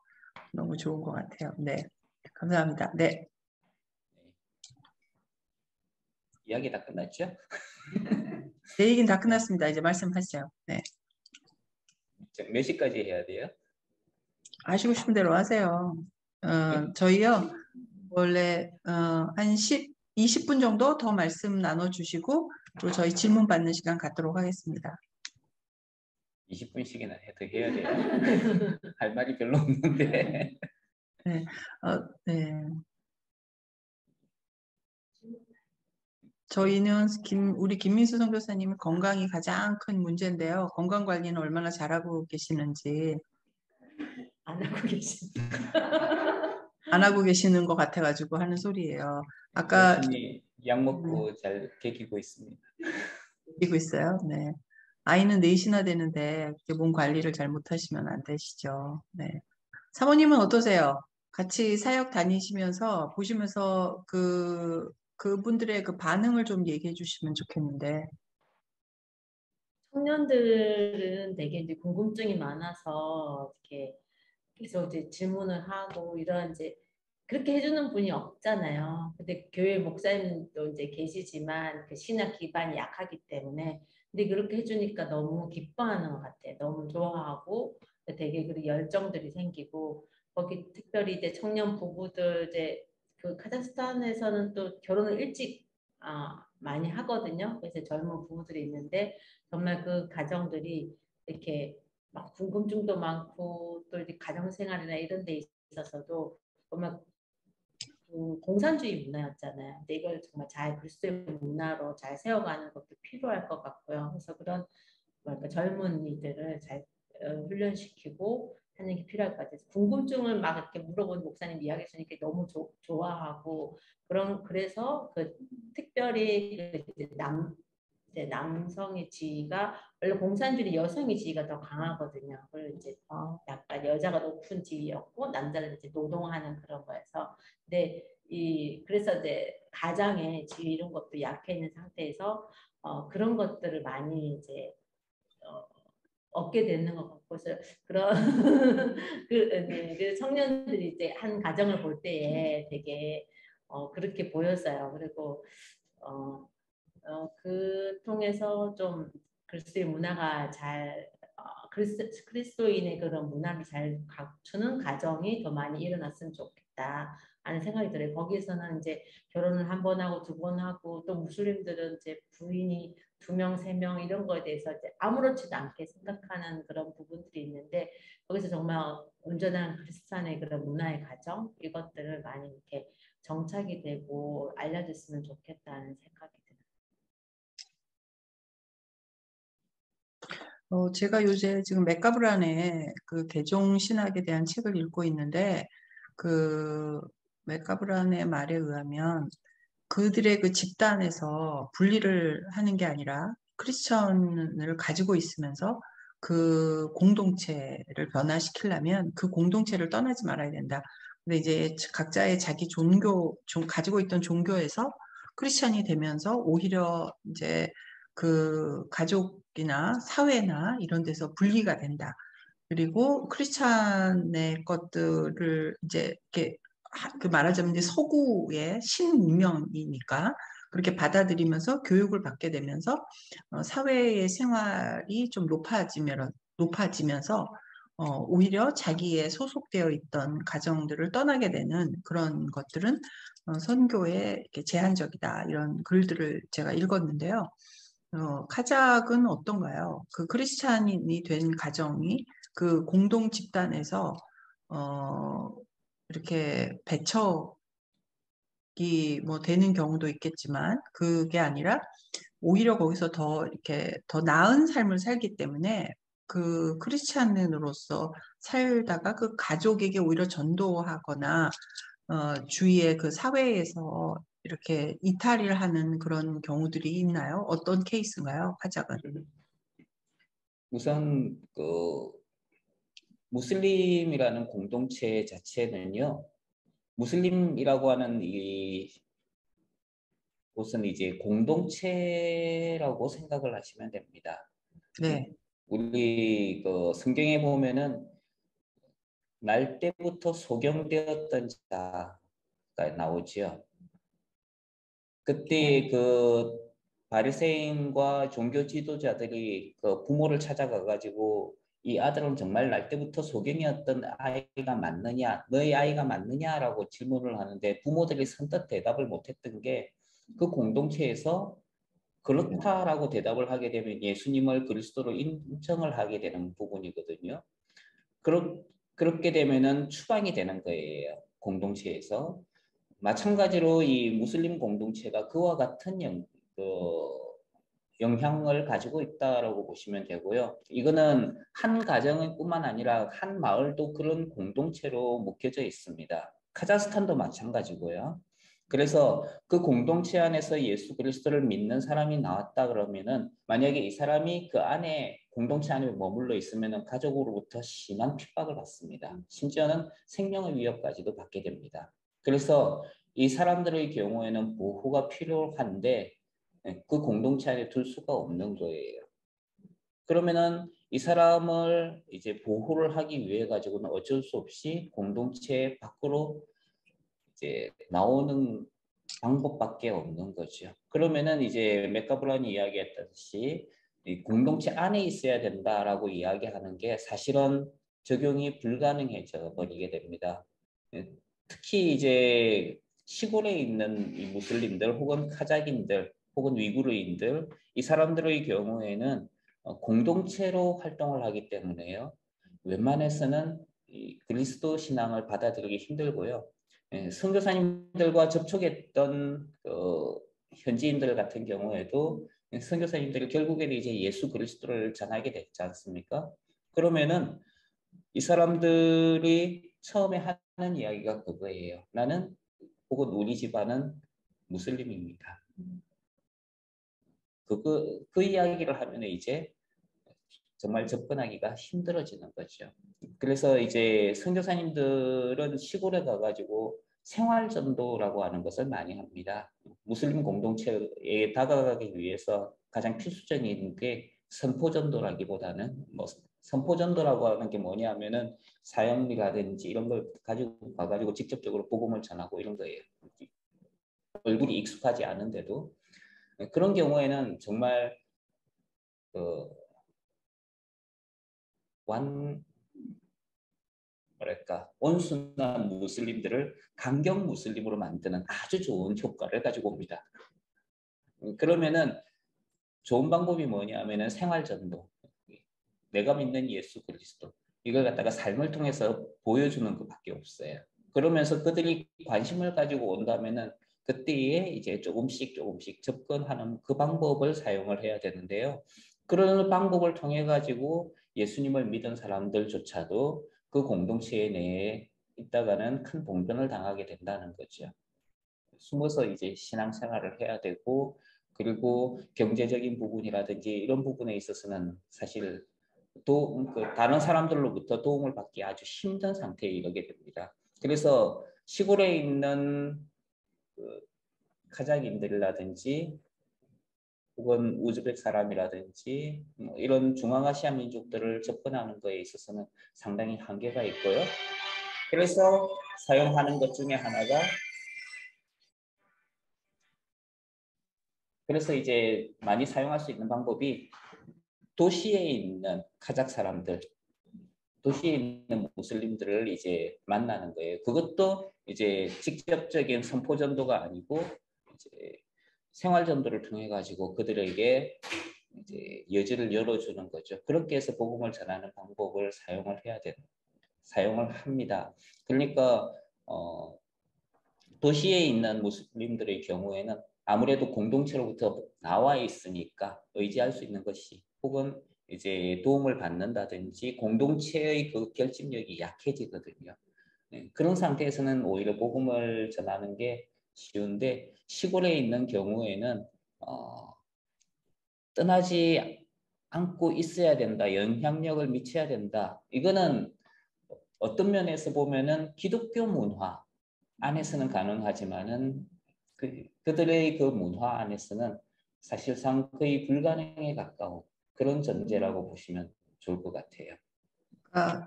너무 좋은 것 같아요. 네, 감사합니다. 네, 이야기 다 끝났죠? 내 얘기는 다 끝났습니다. 이제 말씀하시죠. 네, 몇 시까지 해야 돼요? 하시고 싶은 대로 하세요. 저희요 원래 한 20분 정도 더 말씀 나눠주시고 그리고 저희 질문 받는 시간 갖도록 하겠습니다. 20분씩이나 해도 해야 돼요. 할 말이 별로 없는데. 네, 네. 저희는 우리 김민수 선교사님이 건강이 가장 큰 문제인데요. 건강 관리는 얼마나 잘하고 계시는지 안 하고 계신. 안 하고 계시는 것 같아가지고 하는 소리예요. 아까 열심히 약 먹고 잘 개기고 있습니다. 이고 있어요. 네. 아이는 4이나 되는데 몸 관리를 잘 못하시면 안 되시죠. 네. 사모님은 어떠세요? 같이 사역 다니시면서 보시면서 그분들의 그 반응을 좀 얘기해 주시면 좋겠는데. 청년들은 되게 이제 궁금증이 많아서 이렇게 계속 이제 질문을 하고 이런 이제 그렇게 해주는 분이 없잖아요. 근데 교회 목사님도 이제 계시지만 그 신학 기반이 약하기 때문에 근데 그렇게 해주니까 너무 기뻐하는 것 같아요. 너무 좋아하고 되게 그 열정들이 생기고 거기 특별히 이제 청년 부부들 이제 그 카자흐스탄에서는 또 결혼을 일찍 많이 하거든요. 그래서 젊은 부부들이 있는데 정말 그 가정들이 이렇게 막 궁금증도 많고 또 이제 가정생활이나 이런 데 있어서도 정말 공산주의 문화였잖아요. 근데 이걸 정말 잘 그리스도의 문화로 잘 세워가는 것도 필요할 것 같고요. 그래서 그런 뭐랄까 젊은이들을 잘 훈련시키고 하는 게 필요할 것 같아요. 궁금증을 막 이렇게 물어보는 목사님 이야기 주니까 너무 좋아하고 그래서 그 특별히 이제 남성의 지위가 원래 공산주의 여성의 지위가 더 강하거든요. 그리고 이제 약간 여자가 높은 지위였고 남자는 이제 노동하는 그런 거여서 근데 그래서 이제 가장의 지위 이런 것도 약해 있는 상태에서 그런 것들을 많이 이제 얻게 되는 것 같고 그래서 그런 그 청년들이 이제 한 가정을 볼 때에 되게 그렇게 보였어요. 그리고 그 통해서 좀 그리스도의 문화가 잘 그리스도인의 그런 문화를 잘 갖추는 가정이 더 많이 일어났으면 좋겠다 하는 생각이 들어요. 거기서는 이제 결혼을 한 번 하고 두 번 하고 또 무슬림들은 이제 부인이 2명, 3명 이런 거에 대해서 이제 아무렇지도 않게 생각하는 그런 부분들이 있는데 거기서 정말 온전한 그리스도인의 그런 문화의 가정 이것들을 많이 이렇게 정착이 되고 알려졌으면 좋겠다는 생각이 들어요. 제가 요새 지금 맥가브란의 그 개종 신학에 대한 책을 읽고 있는데 그 맥가브란의 말에 의하면 그들의 그 집단에서 분리를 하는 게 아니라 크리스천을 가지고 있으면서 그 공동체를 변화시키려면 그 공동체를 떠나지 말아야 된다. 근데 이제 각자의 자기 가지고 있던 종교에서 크리스천이 되면서 오히려 이제 그 가족이나 사회나 이런 데서 분리가 된다. 그리고 크리스찬의 것들을 이제 이렇게 그 말하자면 이제 서구의 신문명이니까 그렇게 받아들이면서 교육을 받게 되면서 사회의 생활이 좀 높아지면서 오히려 자기의 소속되어 있던 가정들을 떠나게 되는 그런 것들은 선교에 이렇게 제한적이다 이런 글들을 제가 읽었는데요. 카작은 어떤가요? 그 크리스찬이 된 가정이 그 공동 집단에서 이렇게 배척이 뭐 되는 경우도 있겠지만 그게 아니라 오히려 거기서 더 이렇게 더 나은 삶을 살기 때문에 그 크리스찬으로서 살다가 그 가족에게 오히려 전도하거나 주위의 그 사회에서 이렇게 이탈을 하는 그런 경우들이 있나요? 어떤 케이스인가요, 카작은? 우선 그 무슬림이라는 공동체 자체는요, 무슬림이라고 하는 이 곳은 이제 공동체라고 생각을 하시면 됩니다. 네. 우리 그 성경에 보면은 날 때부터 소경되었던 자가 나오지요. 그때 네. 그 바리새인과 종교 지도자들이 그 부모를 찾아가 가지고 이 아들은 정말 날 때부터 소경이었던 아이가 맞느냐, 너희 아이가 맞느냐라고 질문을 하는데 부모들이 선뜻 대답을 못했던 게 그 공동체에서 그렇다라고 대답을 하게 되면 예수님을 그리스도로 인정을 하게 되는 부분이거든요. 그렇게 되면은 추방이 되는 거예요. 공동체에서. 마찬가지로 이 무슬림 공동체가 그와 같은 영향을 가지고 있다라고 보시면 되고요. 이거는 한 가정뿐만 아니라 한 마을도 그런 공동체로 묶여져 있습니다. 카자흐스탄도 마찬가지고요. 그래서 그 공동체 안에서 예수 그리스도를 믿는 사람이 나왔다 그러면은 만약에 이 사람이 그 안에 공동체 안에 머물러 있으면은 가족으로부터 심한 핍박을 받습니다. 심지어는 생명의 위협까지도 받게 됩니다. 그래서 이 사람들의 경우에는 보호가 필요한데 그 공동체 안에 둘 수가 없는 거예요. 그러면은 이 사람을 이제 보호를 하기 위해 가지고는 어쩔 수 없이 공동체 밖으로 이제 나오는 방법밖에 없는 거죠. 그러면은 이제 맥가브란이 이야기했듯이 이 공동체 안에 있어야 된다라고 이야기하는 게 사실은 적용이 불가능해져 버리게 됩니다. 특히 이제 시골에 있는 이 무슬림들 혹은 카자흐인들 혹은 위구르인들 이 사람들의 경우에는 공동체로 활동을 하기 때문에요. 웬만해서는 이 그리스도 신앙을 받아들이기 힘들고요. 선교사님들과 접촉했던 현지인들 같은 경우에도 선교사님들이 결국에는 이제 예수 그리스도를 전하게 됐지 않습니까? 그러면은 이 사람들이 처음에 하는 이야기가 그거예요. 나는 혹은 우리 집안은 무슬림입니다. 그 이야기를 하면 이제 정말 접근하기가 힘들어지는 거죠. 그래서 이제 선교사님들은 시골에 가가지고 생활전도라고 하는 것을 많이 합니다. 무슬림 공동체에 다가가기 위해서 가장 필수적인 게 선포전도라기보다는 뭐 선포전도라고 하는 게 뭐냐면은 사형리라든지 이런 걸 가지고 가가지고 직접적으로 복음을 전하고 이런 거예요. 얼굴이 익숙하지 않은데도 그런 경우에는 정말 그 완 뭐랄까 온순한 무슬림들을 강경 무슬림으로 만드는 아주 좋은 효과를 가지고 옵니다. 그러면은 좋은 방법이 뭐냐면은 생활전도, 내가 믿는 예수 그리스도 이걸 갖다가 삶을 통해서 보여주는 것밖에 없어요. 그러면서 그들이 관심을 가지고 온다면은 그때에 이제 조금씩 접근하는 그 방법을 사용을 해야 되는데요. 그런 방법을 통해 가지고 예수님을 믿은 사람들조차도 그 공동체 내에 있다가는 큰 봉변을 당하게 된다는 거죠. 숨어서 이제 신앙생활을 해야 되고 그리고 경제적인 부분이라든지 이런 부분에 있어서는 사실 다른 사람들로부터 도움을 받기 아주 힘든 상태에 이르게 됩니다. 그래서 시골에 있는 그 카자흐인들이라든지 혹은 우즈벡 사람이라든지 이런 중앙아시아 민족들을 접근하는 것에 있어서는 상당히 한계가 있고요. 그래서 사용하는 것 중에 하나가 그래서 이제 많이 사용할 수 있는 방법이 도시에 있는 카자흐 사람들, 도시에 있는 무슬림들을 이제 만나는 거예요. 그것도 이제 직접적인 선포 전도가 아니고 이제 생활 전도를 통해 가지고 그들에게 이제 여지를 열어주는 거죠. 그렇게 해서 복음을 전하는 방법을 사용을 합니다. 그러니까 도시에 있는 무슬림들의 경우에는 아무래도 공동체로부터 나와 있으니까 의지할 수 있는 것이 혹은 이제 도움을 받는다든지 공동체의 그 결집력이 약해지거든요. 그런 상태에서는 오히려 복음을 전하는 게 쉬운데 시골에 있는 경우에는 떠나지 않고 있어야 된다, 영향력을 미쳐야 된다. 이거는 어떤 면에서 보면은 기독교 문화 안에서는 가능하지만은 그들의 그 문화 안에서는 사실상 거의 불가능에 가까운 그런 전제라고 보시면 좋을 것 같아요.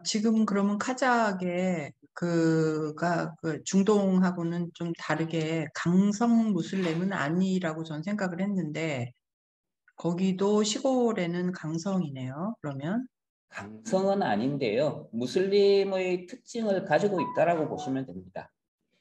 지금 그러면 카자흐에 그가 그 중동하고는 좀 다르게 강성 무슬림은 아니라고 전 생각을 했는데 거기도 시골에는 강성이네요. 그러면 강성은 아닌데요. 무슬림의 특징을 가지고 있다라고 보시면 됩니다.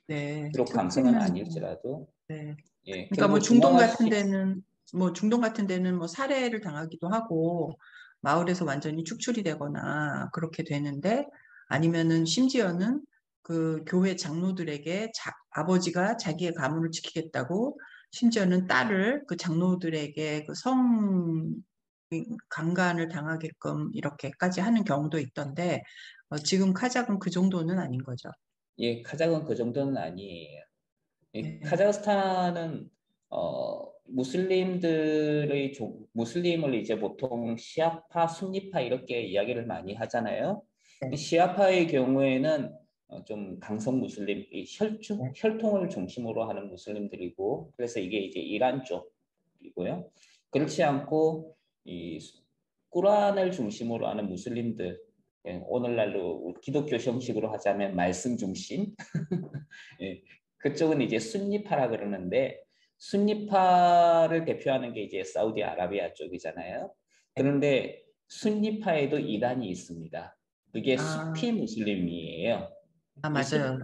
네, 비록 강성은 특징은 아닐지라도. 네. 예, 그러니까 뭐 그리고 중동 같은 데는 뭐 살해를 당하기도 하고 마을에서 완전히 축출이 되거나 그렇게 되는데 아니면은 심지어는 그 교회 장로들에게 아버지가 자기의 가문을 지키겠다고 심지어는 딸을 그 장로들에게 그 성 강간을 당하게끔 이렇게까지 하는 경우도 있던데 지금 카자흐는 그 정도는 아닌 거죠. 예, 카자흐는 그 정도는 아니에요. 이 네. 카자흐스탄은 무슬림을 이제 보통 시아파, 순니파 이렇게 이야기를 많이 하잖아요. 이 네. 시아파의 경우에는 좀 강성 무슬림, 네. 혈통을 중심으로 하는 무슬림들이고, 그래서 이게 이제 이란 쪽이고요. 그렇지 않고 이 꾸란을 중심으로 하는 무슬림들, 예, 오늘날로 기독교 형식으로 하자면 말씀 중심, 예, 그쪽은 이제 순니파라 그러는데 순니파를 대표하는 게 이제 사우디아라비아 쪽이잖아요. 네. 그런데 순니파에도 이단이 있습니다. 그게 아, 수피 무슬림이에요. 이 맞아요.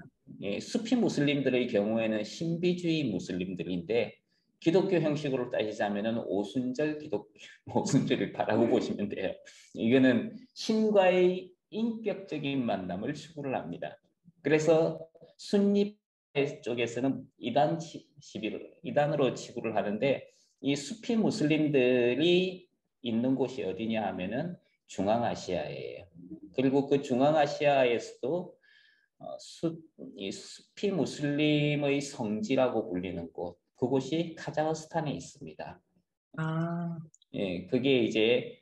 수피 무슬림들의 경우에는 신비주의 무슬림들인데 기독교 형식으로 따지자면은 오순절 기독 오순절을 바라고 보시면 돼요. 이거는 신과의 인격적인 만남을 추구를 합니다. 그래서 순니 쪽에서는 이단으로 치부를 하는데 이 수피 무슬림들이 있는 곳이 어디냐 하면은 중앙아시아예요. 그리고 그 중앙아시아에서도 이 수피 무슬림의 성지라고 불리는 곳, 그곳이 카자흐스탄에 있습니다. 아, 예, 그게 이제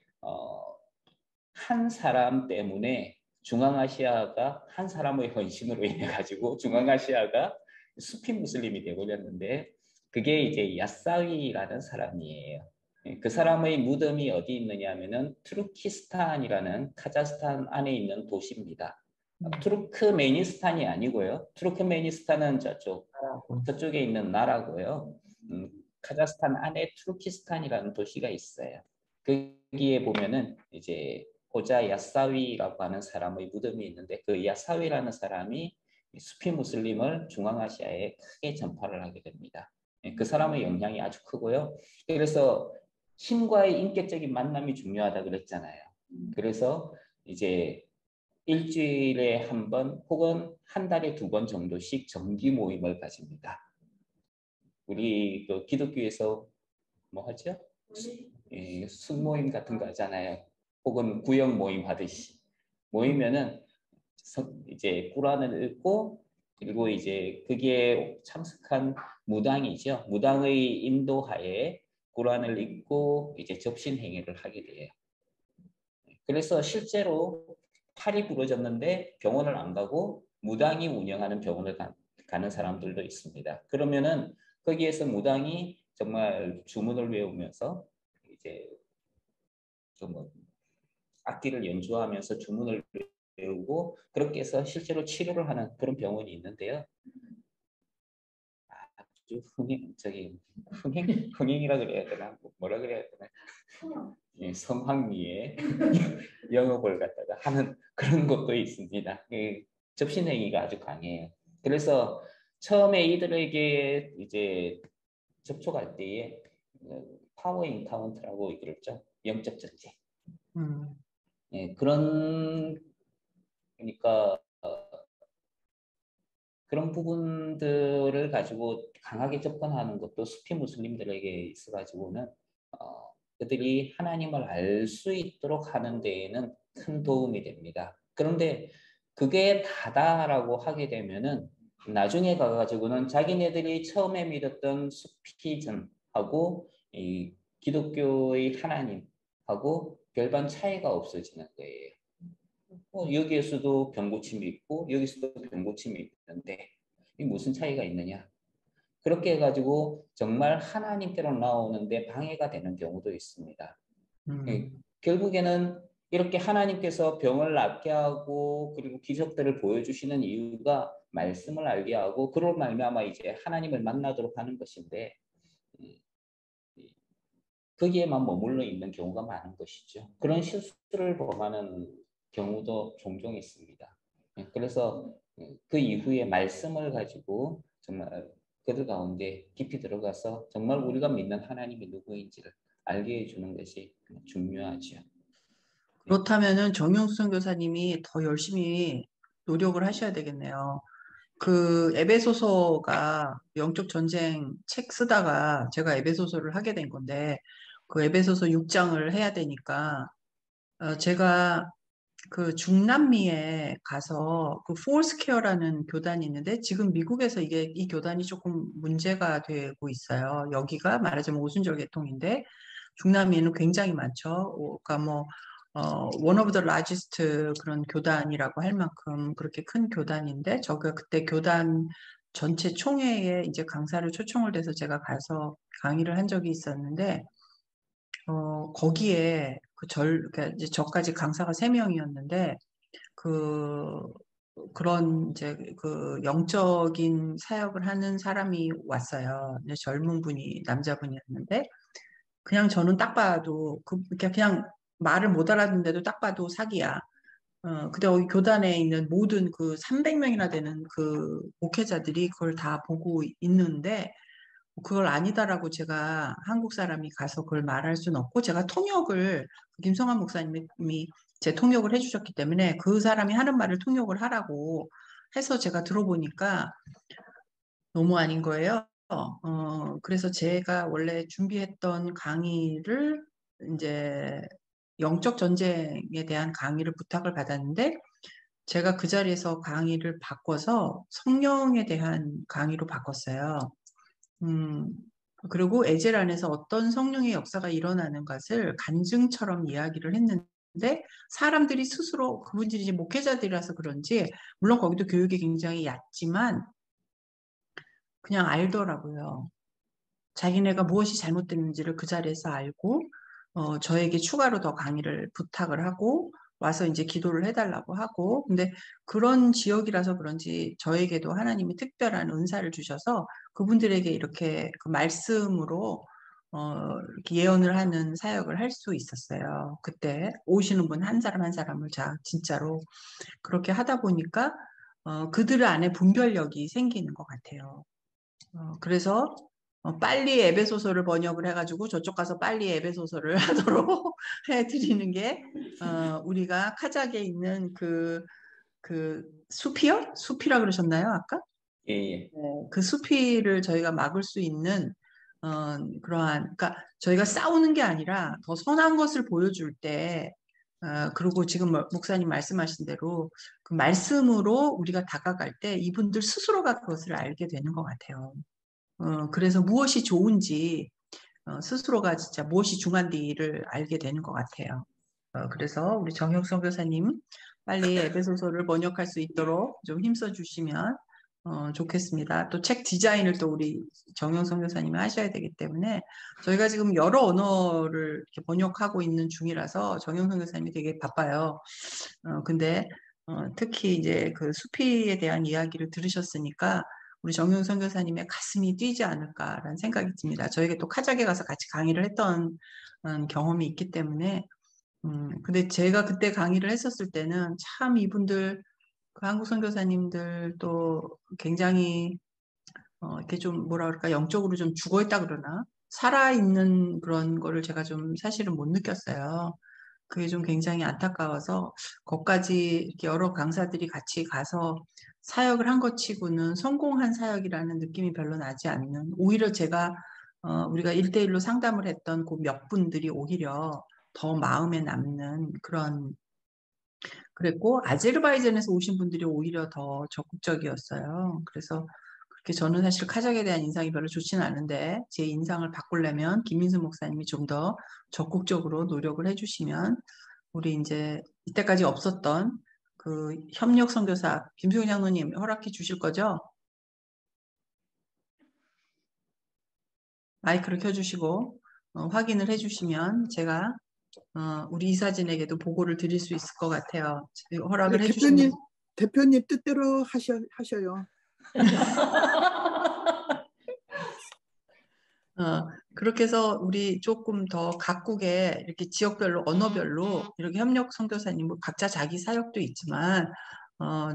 한 사람 때문에 중앙아시아가 한 사람의 헌신으로 인해 가지고 중앙아시아가 수피 무슬림이 되어버렸는데 그게 이제 야사위라는 사람이에요. 예, 그 사람의 무덤이 어디 있느냐 하면은 투르키스탄이라는 카자흐스탄 안에 있는 도시입니다. 투르크메니스탄이 아니고요. 투르크메니스탄은 저쪽에 있는 나라고요. 카자흐스탄 안에 투르키스탄이라는 도시가 있어요. 거기에 보면은 이제 호자 야사위라고 하는 사람의 무덤이 있는데 그 야사위라는 사람이 수피 무슬림을 중앙아시아에 크게 전파를 하게 됩니다. 그 사람의 영향이 아주 크고요. 그래서 신과의 인격적인 만남이 중요하다 그랬잖아요. 그래서 이제 일주일에 한 번 혹은 한 달에 2번 정도씩 정기 모임을 가집니다. 우리 그 기독교에서 뭐 하죠? 숙모임 같은 거 하잖아요. 혹은 구역 모임 하듯이 모이면은 이제 꾸란을 읽고 그리고 이제 거기에 참석한 무당이죠. 무당의 인도하에 꾸란을 읽고 이제 접신 행위를 하게 돼요. 그래서 실제로 팔이 부러졌는데 병원을 안 가고 무당이 운영하는 병원을 가는 사람들도 있습니다. 그러면은 거기에서 무당이 정말 주문을 외우면서 이제 좀 악기를 연주하면서 주문을 외우고 그렇게 해서 실제로 치료를 하는 그런 병원이 있는데요. 아주 흥행이라 그래야 되나? 뭐라 그래야 되나? 예, 성황리에 영업을 갖다가 하는 그런 것도 있습니다. 접신행위가 아주 강해요. 그래서 처음에 이들에게 이제 접촉할 때에 파워 인카운트라고 그랬죠. 영적 전쟁. 음. 예, 그러니까 그런 부분들을 가지고 강하게 접근하는 것도 수피 무슬림들에게 있어가지고는 그들이 하나님을 알 수 있도록 하는 데에는 큰 도움이 됩니다. 그런데 그게 다다라고 하게 되면은 나중에 가가지고는 자기네들이 처음에 믿었던 수피즘하고 이 기독교의 하나님하고 별반 차이가 없어지는 거예요. 여기에서도 병고침이 있고 여기서도 병고침이 있는데 이 무슨 차이가 있느냐? 그렇게 해가지고 정말 하나님께로 나오는데 방해가 되는 경우도 있습니다. 결국에는 이렇게 하나님께서 병을 낫게 하고 그리고 기적들을 보여주시는 이유가 말씀을 알게 하고 그로 말미암아 이제 하나님을 만나도록 하는 것인데 거기에만 머물러 있는 경우가 많은 것이죠. 그런 실수를 범하는 경우도 종종 있습니다. 그래서 그 이후에 말씀을 가지고 정말 그들 가운데 깊이 들어가서 정말 우리가 믿는 하나님이 누구인지를 알게 해주는 것이 중요하죠. 그렇다면은 정영수 선교사님이 더 열심히 노력을 하셔야 되겠네요. 그 에베소서가 영적 전쟁 책 쓰다가 제가 에베소서를 하게 된 건데 그 에베소서 6장을 해야 되니까 제가 그 중남미에 가서 그 포스케어라는 교단이 있는데 지금 미국에서 이 교단이 조금 문제가 되고 있어요. 여기가 말하자면 오순절 계통인데 중남미에는 굉장히 많죠. 그러니까 뭐 one of the largest 그런 교단이라고 할 만큼 그렇게 큰 교단인데 저가 그때 교단 전체 총회에 이제 강사를 초청을 돼서 제가 가서 강의를 한 적이 있었는데 거기에 그러니까 이제 저까지 강사가 3명이었는데 그런 이제 그 영적인 사역을 하는 사람이 왔어요. 이제 젊은 분이 남자분이었는데 그냥 저는 딱 봐도 그냥 말을 못 알아듣는데도 딱 봐도 사기야. 근데 여기 교단에 있는 모든 그 300명이나 되는 그 목회자들이 그걸 다 보고 있는데 그걸 아니다라고 제가 한국 사람이 가서 그걸 말할 수는 없고 제가 통역을 김성환 목사님이 제 통역을 해주셨기 때문에 그 사람이 하는 말을 통역을 하라고 해서 제가 들어보니까 너무 아닌 거예요. 그래서 제가 원래 준비했던 강의를 이제 영적 전쟁에 대한 강의를 부탁을 받았는데 제가 그 자리에서 강의를 바꿔서 성령에 대한 강의로 바꿨어요. 그리고 에젤 안에서 어떤 성령의 역사가 일어나는 것을 간증처럼 이야기를 했는데 사람들이 스스로 그분들이 이제 목회자들이라서 그런지 물론 거기도 교육이 굉장히 얕지만 그냥 알더라고요. 자기네가 무엇이 잘못됐는지를 그 자리에서 알고 저에게 추가로 더 강의를 부탁을 하고 와서 이제 기도를 해달라고 하고 근데 그런 지역이라서 그런지 저에게도 하나님이 특별한 은사를 주셔서 그분들에게 이렇게 그 말씀으로 이렇게 예언을 하는 사역을 할 수 있었어요. 그때 오시는 분 한 사람 한 사람을 진짜로 그렇게 하다 보니까 그들 안에 분별력이 생기는 것 같아요. 그래서 빨리 에베소서를 번역을 해가지고 저쪽 가서 빨리 에베소서를 하도록 해드리는 게 우리가 카작에 있는 그 수피요? 수피라 그러셨나요 아까? 예, 예. 그 수피를 저희가 막을 수 있는 그러한 그러니까 저희가 싸우는 게 아니라 더 선한 것을 보여줄 때 그리고 지금 목사님 말씀하신 대로 그 말씀으로 우리가 다가갈 때 이분들 스스로가 그것을 알게 되는 것 같아요. 그래서 무엇이 좋은지 스스로가 진짜 무엇이 중한디를 알게 되는 것 같아요. 그래서 우리 정혁 선교사님 빨리 에베소서를 번역할 수 있도록 좀 힘써 주시면 좋겠습니다. 또 책 디자인을 또 우리 정혁 선교사님이 하셔야 되기 때문에 저희가 지금 여러 언어를 이렇게 번역하고 있는 중이라서 정혁 선교사님이 되게 바빠요. 근데 특히 이제 그 수피에 대한 이야기를 들으셨으니까 우리 정윤 선교사님의 가슴이 뛰지 않을까라는 생각이 듭니다. 저에게 또 카자흐에 가서 같이 강의를 했던 경험이 있기 때문에 근데 제가 그때 강의를 했었을 때는 참 이분들 그 한국 선교사님들 또 굉장히 이렇게 좀 뭐라 그럴까 영적으로 좀 죽어있다 그러나 살아있는 그런 거를 제가 좀 사실은 못 느꼈어요. 그게 좀 굉장히 안타까워서 거기까지 이렇게 여러 강사들이 같이 가서 사역을 한 것 치고는 성공한 사역이라는 느낌이 별로 나지 않는 오히려 제가 우리가 1대1로 상담을 했던 그 몇 분들이 오히려 더 마음에 남는 그런 그랬고 아제르바이잔에서 오신 분들이 오히려 더 적극적이었어요. 그래서 그렇게 저는 사실 카자흐에 대한 인상이 별로 좋지는 않은데 제 인상을 바꾸려면 김민수 목사님이 좀 더 적극적으로 노력을 해주시면 우리 이제 이때까지 없었던 그 협력 선교사 김수경 장로님 허락해 주실 거죠? 마이크를 켜주시고 확인을 해주시면 제가 우리 이사진에게도 보고를 드릴 수 있을 것 같아요. 허락을 해주시면 대표님 뜻대로 하셔요. 그렇게 해서 우리 조금 더 각국의 이렇게 지역별로 언어별로 이렇게 협력 선교사님 뭐 각자 자기 사역도 있지만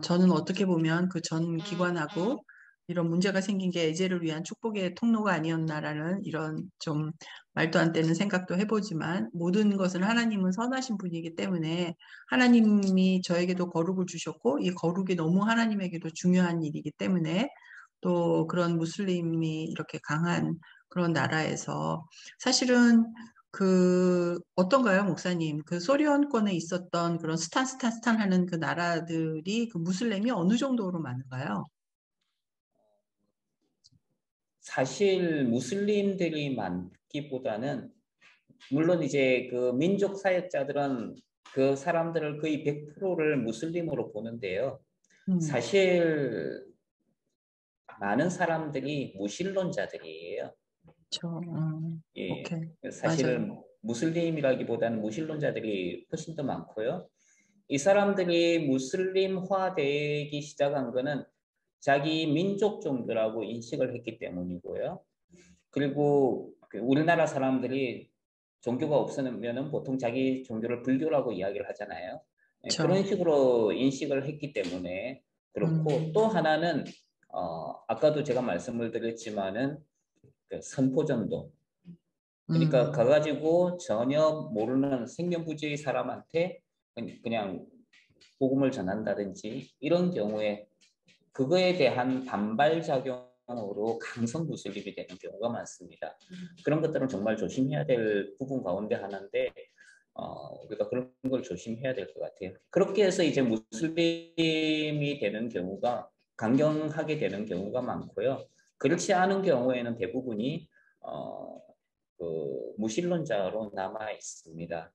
저는 어떻게 보면 그 전 기관하고 이런 문제가 생긴 게 애제를 위한 축복의 통로가 아니었나라는 이런 좀 말도 안 되는 생각도 해보지만 모든 것은 하나님은 선하신 분이기 때문에 하나님이 저에게도 거룩을 주셨고 이 거룩이 너무 하나님에게도 중요한 일이기 때문에 또 그런 무슬림이 이렇게 강한 그런 나라에서 사실은 그 어떤가요, 목사님? 그 소련권에 있었던 그런 스탄 하는 그 나라들이 그 무슬림이 어느 정도로 많은가요? 사실 무슬림들이 많기보다는 물론 이제 그 민족 사역자들은 그 사람들을 거의 100%를 무슬림으로 보는데요. 사실 많은 사람들이 무신론자들이에요. 그렇죠. 예, 오케이. 사실은 맞아요. 무슬림이라기보다는 무신론자들이 훨씬 더 많고요. 이 사람들이 무슬림화되기 시작한 거는 자기 민족 종교라고 인식을 했기 때문이고요. 그리고 우리나라 사람들이 종교가 없으면 보통 자기 종교를 불교라고 이야기를 하잖아요. 그렇죠. 그런 식으로 인식을 했기 때문에 그렇고 또 하나는 아까도 제가 말씀을 드렸지만은 그 선포전도. 그러니까 가가지고 전혀 모르는 생년부지의 사람한테 그냥 복음을 전한다든지 이런 경우에 그거에 대한 반발작용으로 강성 무슬림이 되는 경우가 많습니다. 그런 것들은 정말 조심해야 될 부분 가운데 하나인데 우리가 그런 걸 조심해야 될 것 같아요. 그렇게 해서 이제 무슬림이 되는 경우가 강경하게 되는 경우가 많고요. 그렇지 않은 경우에는 대부분이 그 무신론자로 남아 있습니다.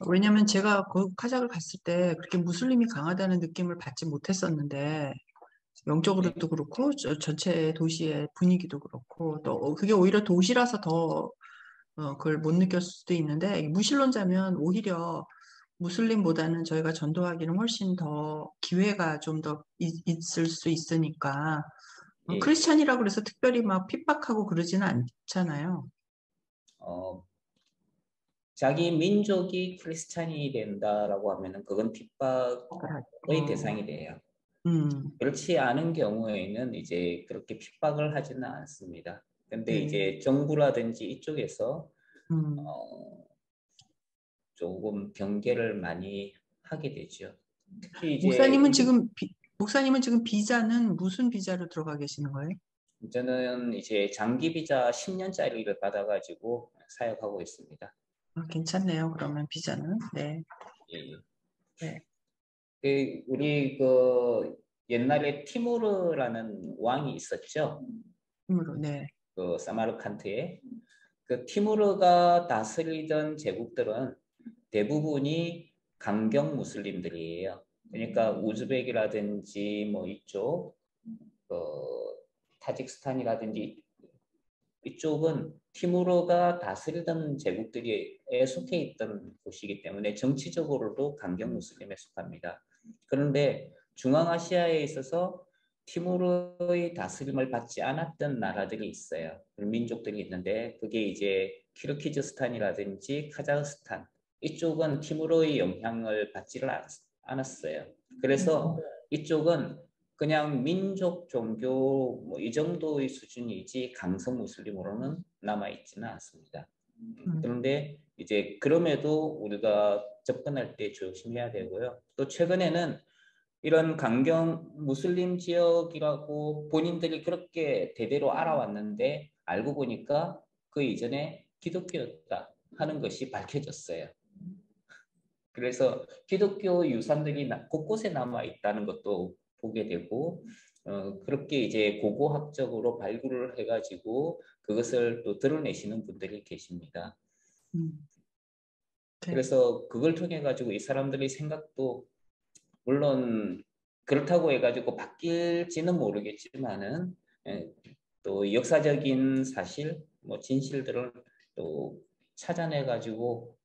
왜냐하면 제가 그 카자흐를 갔을 때 그렇게 무슬림이 강하다는 느낌을 받지 못했었는데 영적으로도 그렇고 전체 도시의 분위기도 그렇고 또 그게 오히려 도시라서 더 그걸 못 느꼈을 수도 있는데 무신론자면 오히려 무슬림보다는 저희가 전도하기는 훨씬 더 기회가 좀 더 있을 수 있으니까 예. 크리스찬이라고 그래서 특별히 막 핍박하고 그러지는 않잖아요. 자기 민족이 크리스찬이 된다라고 하면은 그건 핍박의 대상이 돼요. 그렇지 않은 경우에는 이제 그렇게 핍박을 하지는 않습니다. 근데 이제 정부라든지 이쪽에서 조금 경계를 많이 하게 되죠. 특히 이제 목사님은 지금 비자는 무슨 비자로 들어가 계시는 거예요? 저는 이제 장기 비자 10년짜리를 받아가지고 사역하고 있습니다. 괜찮네요. 그러면 비자는 네. 예. 네. 우리 그 옛날에 티무르라는 왕이 있었죠. 티무르, 네. 그 사마르칸트에 그 티무르가 다스리던 제국들은 대부분이 강경 무슬림들이에요. 그러니까 우즈벡이라든지 뭐 이쪽 타직스탄이라든지 이쪽은 티무르가 다스리던 제국들에 속해 있던 곳이기 때문에 정치적으로도 강경 무슬림에 속합니다. 그런데 중앙아시아에 있어서 티무르의 다스림을 받지 않았던 나라들이 있어요. 민족들이 있는데 그게 이제 키르기즈스탄이라든지 카자흐스탄 이쪽은 티무르의 영향을 받지를 않았어요. 그래서 이쪽은 그냥 민족 종교 뭐 이 정도의 수준이지 강성 무슬림으로는 남아 있지는 않습니다. 그런데 이제 그럼에도 우리가 접근할 때 조심해야 되고요. 또 최근에는 이런 강경 무슬림 지역이라고 본인들이 그렇게 대대로 알아왔는데 알고 보니까 그 이전에 기독교였다 하는 것이 밝혀졌어요. 그래서 기독교 유산들이 곳곳에 남아 있다는 것도 보게 되고 그렇게 이제 고고학적으로 발굴을 해가지고 그것을 또 드러내시는 분들이 계십니다. 그래서 그걸 통해 가지고 이 사람들의 생각도 물론 그렇다고 해가지고 바뀔지는 모르겠지만은 또 역사적인 사실, 뭐 진실들을 또 찾아내가지고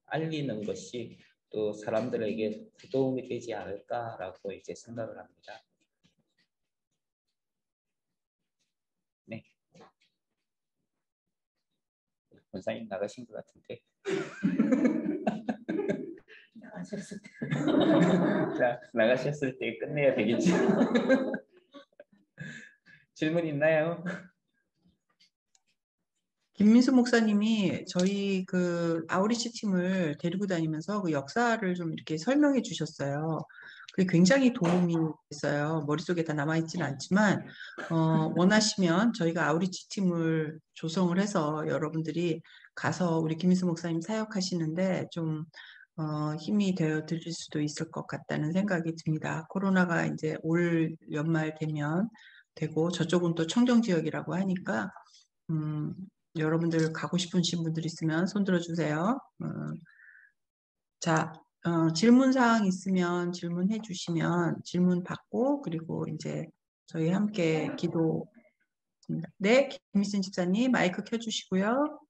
알리는 것이 또 사람들에게 도움이 되지 않을까라고 이제 생각을 합니다. 네. 권사님 나가신 것 같은데. 나가셨을 때. 자, 나가셨을 때 끝내야 되겠죠. 질문 있나요? 김민수 목사님이 저희 그 아우리치 팀을 데리고 다니면서 그 역사를 좀 이렇게 설명해 주셨어요. 그게 굉장히 도움이 됐어요. 머릿속에 다 남아있지는 않지만, 원하시면 저희가 아우리치 팀을 조성을 해서 여러분들이 가서 우리 김민수 목사님 사역하시는데 좀, 힘이 되어 드릴 수도 있을 것 같다는 생각이 듭니다. 코로나가 이제 올 연말 되면 되고, 저쪽은 또 청정 지역이라고 하니까, 여러분들 가고 싶으신 분들 있으면 손 들어주세요. 자, 질문 사항 있으면 질문해 주시면 질문 받고 그리고 이제 저희 함께 기도. 네, 김미순 집사님 마이크 켜주시고요.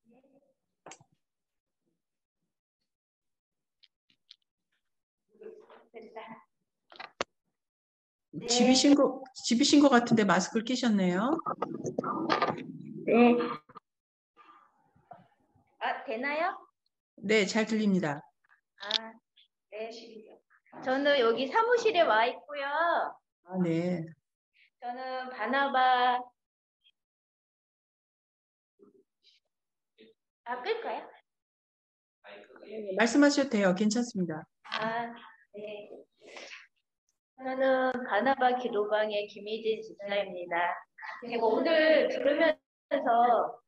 집이신 것 같은데 마스크를 끼셨네요. 네. 아, 되나요? 네, 잘 들립니다. 아, 네. 저는 여기 사무실에 와 있고요. 아, 네. 저는 바나바. 끌까요? 말씀하셔도 돼요. 괜찮습니다. 아, 네. 저는 바나바 기도방의 김희진 집사입니다. 제가 오늘 들으면서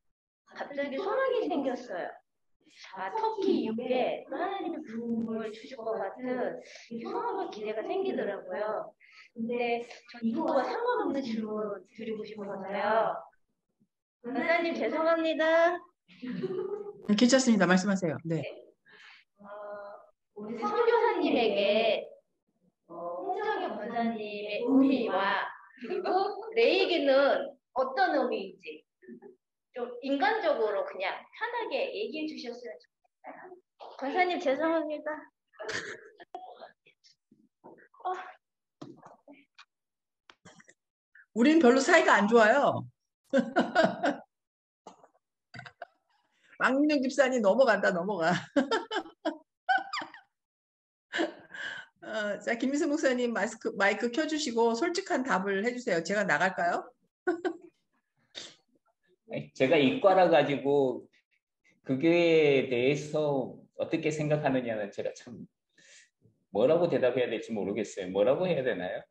갑자기 소망이 생겼어요. 터키 이후에 하나님의 부흥을 주실 것 같은 소망과 기대가 생기더라고요. 근데 저 이거와 상관없는 질문 드리고 싶어서요. 권사님 죄송합니다. 괜찮습니다. 말씀하세요. 네. 우리 선교사님에게 홍정희 권사님의 의미와 그리고 내에게는 어떤 의미인지 좀 인간적으로 그냥 편하게 얘기해 주셨으면 좋겠어요. 권사님 죄송합니다. 우린 별로 사이가 안 좋아요. 왕민영 집사님 넘어간다, 넘어가. 자, 김미수 목사님 마이크 켜주시고 솔직한 답을 해주세요. 제가 나갈까요? 제가 이과라 가지고 그게 대해서 어떻게 생각하느냐는 제가 참 뭐라고 대답해야 될지 모르겠어요. 뭐라고 해야 되나요?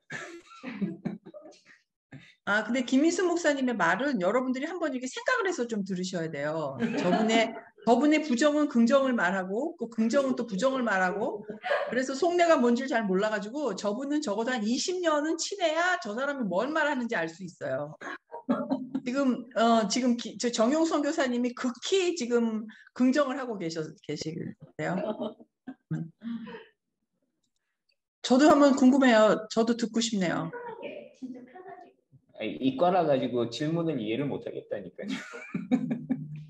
근데 김민수 목사님의 말은 여러분들이 한번 이렇게 생각을 해서 좀 들으셔야 돼요. 저분의 부정은 긍정을 말하고, 그 긍정은 또 부정을 말하고, 그래서 속내가 뭔지 잘 몰라가지고, 저분은 적어도 한 20년은 친해야 저 사람이 뭘 말하는지 알 수 있어요. 지금 저 정용 선교사님이 극히 지금 긍정을 하고 계시네요. 저도 한번 궁금해요. 저도 듣고 싶네요. 진짜 편하게. 이과라 가지고 질문을 이해를 못 하겠다니까요.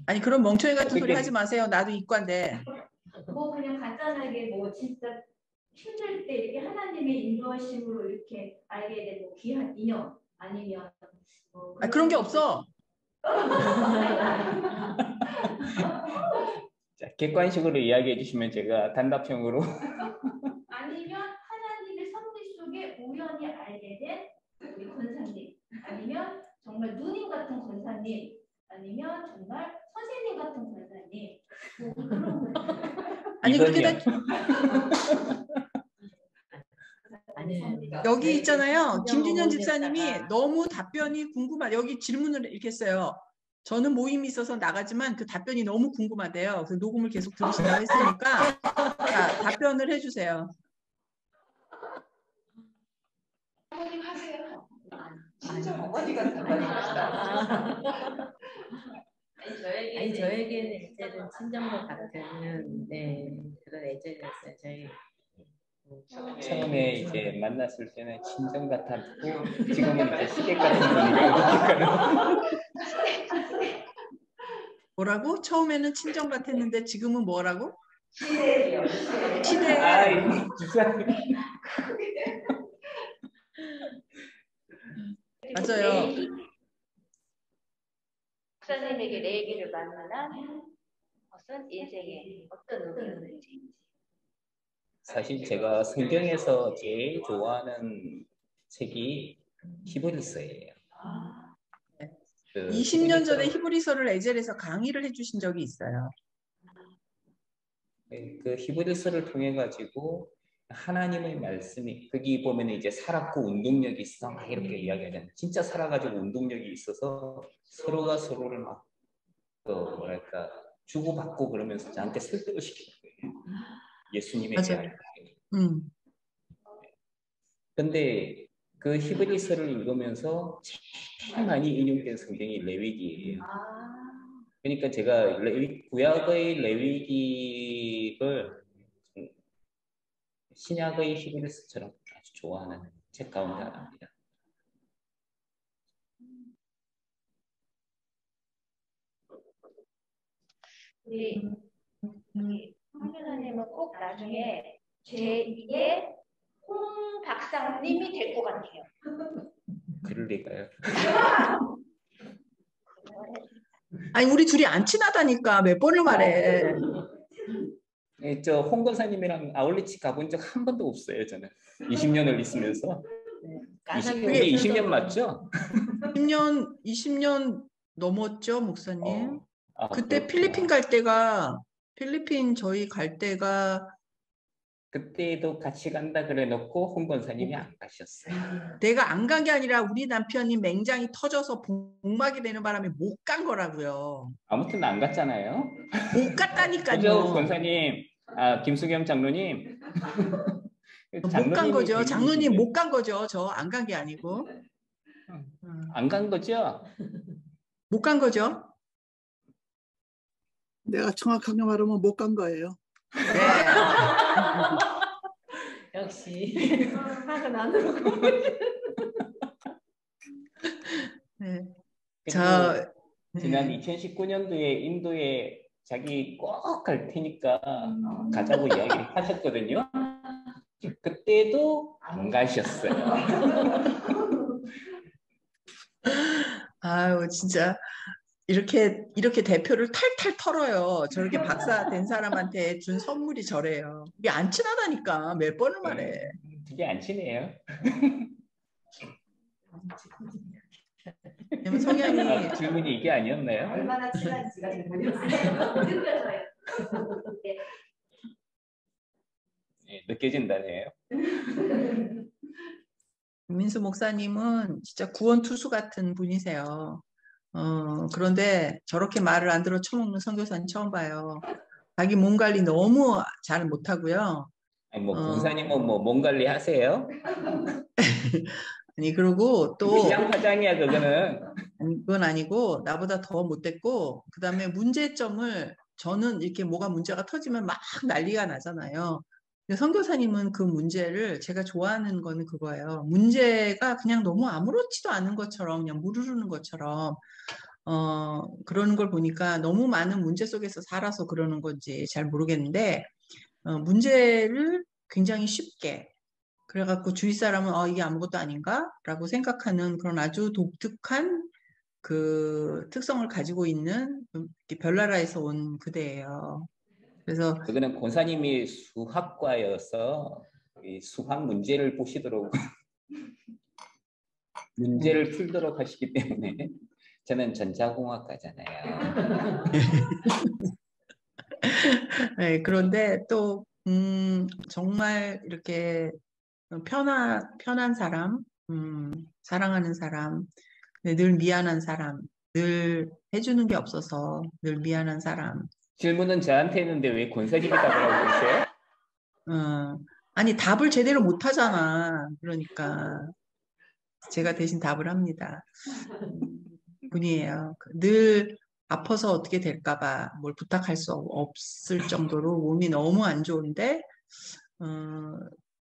아니 그런 멍청이 같은 소리 하지 마세요. 나도 이과인데. 그냥 간단하게 진짜 힘들 때 이렇게 하나님의 인도하심으로 이렇게 알게 된 귀한 인연 아니면 그런 게 없어. 자, 객관식으로 이야기해 주시면 제가 단답형으로 아니면 하나님의 섭리 속에 우연히 알게 된 우리 권사님 아니면 정말 누님 같은 권사님 아니면 정말 선생님 같은 권사님 아니 그렇게 된 아니, 여기 있잖아요. 김준현 집사님이 너무 답변이 여기 질문을 이렇게 했어요. 저는 모임이 있어서 나가지만 그 답변이 너무 궁금하대요. 그래서 녹음을 계속 들으신다고 했으니까 자, 답변을 해주세요. 어머님 하세요. 진짜 어머니가 답변이시다. 아니 저에게는 에젤은 친정과 같은 네 그런 에젤이었어요. 저희 처음에 이제 만났을 때는 친정 같았고 지금은 이제 시댁 같은 분이니까. 뭐라고? 처음에는 친정 같았는데 지금은 뭐라고? 시댁이요. 시댁. 아, 이상해. 맞아요. 목사님에게 레이기를 만난 것은 인생의 어떤 의미였는지. 사실 제가 성경에서 제일 좋아하는 책이 히브리서예요. 그 20년 전에 히브리서, 히브리서를 에젤에서 강의를 해주신 적이 있어요. 그 히브리서를 통해 가지고 하나님의 말씀이 거기 보면 이제 살았고 운동력이 있어 막 이렇게 이야기하잖아요. 진짜 살아가지고 운동력이 있어서 서로가 서로를 막 뭐랄까 주고받고 그러면서 저한테 설득을 시키는 거예요. 예수님에 맞아요. 대한. 근데 그 히브리서를 읽으면서 제일 많이 인용된 성경이 레위기예요. 그러니까 제가 구약의 레위기를 신약의 히브리서처럼 아주 좋아하는 책 가운데 하나입니다. 우리 황교사님은 꼭 나중에 제2의 홍 박사님이 될 것 같아요. 그럴 리가요. 아니 우리 둘이 안 친하다니까 몇 번을 말해. 저 홍 권사님이랑 아울렛집 가본 적 한 번도 없어요. 저는 20년을 있으면서. 우리 20년 맞죠? 20년 넘었죠, 목사님. 그때 그렇구나. 필리핀 저희 갈 때가 그때도 같이 간다 그래 놓고 홍 권사님이 안 가셨어요. 내가 안 간 게 아니라 우리 남편이 맹장이 터져서 복막이 되는 바람에 못 간 거라고요. 아무튼 안 갔잖아요. 못 갔다니까요. 그죠, 권사님. 김수겸 장로님. 못 간 거죠. 장로님 못 간 거죠. 저 안 간 게 아니고. 안 간 거죠? 못 간 거죠. 내가 정확하게 말하면 못 간 거예요. 네. 역시 학은 안으로 네. 저 네. 지난 2019년도에 인도에 자기 꼭 갈 테니까 가자고 이야기를 하셨거든요. 그때도 안 가셨어요. 아유 진짜 이렇게 대표를 탈탈 털어요. 저렇게 박사 된 사람한테 준 선물이 저래요. 이게 안 친하다니까 몇 번을 말해. 되게 안 친해요. 왜냐면 성향이 질문이 이게 아니었나요? 얼마나 친한지가 느껴져요. 네, 느껴진다네요. 민수 목사님은 진짜 구원투수 같은 분이세요. 그런데 저렇게 말을 안 들어 처먹는 선교사는 처음 봐요. 자기 몸 관리 너무 잘 못하고요. 아니, 권사님은 몸 관리 하세요? 아니 그리고 또 시장 화장이야 그거는. 그건 아니고 나보다 더 못됐고 그 다음에 문제점을 저는 이렇게 뭐가 문제가 터지면 막 난리가 나잖아요. 근데 선교사님은 그 문제를 제가 좋아하는 거는 그거예요. 문제가 그냥 너무 아무렇지도 않은 것처럼 그냥 무르르는 것처럼 그러는 걸 보니까 너무 많은 문제 속에서 살아서 그러는 건지 잘 모르겠는데 문제를 굉장히 쉽게 그래갖고 주위 사람은 이게 아무것도 아닌가? 라고 생각하는 그런 아주 독특한 그 특성을 가지고 있는 별나라에서 온 그대예요. 그래서 그거는 권사님이 수학과여서 이 수학 문제를 보시도록 문제를 풀도록 하시기 때문에 저는 전자공학과잖아요. 네, 그런데 또 정말 이렇게 편한 사람, 사랑하는 사람, 늘 미안한 사람, 늘 해주는 게 없어서 늘 미안한 사람. 질문은 저한테 했는데 왜 권사님이 답을 하고 계세요? 아니 답을 제대로 못 하잖아. 그러니까 제가 대신 답을 합니다. 분이에요. 늘 아파서 어떻게 될까 봐 뭘 부탁할 수 없을 정도로 몸이 너무 안 좋은데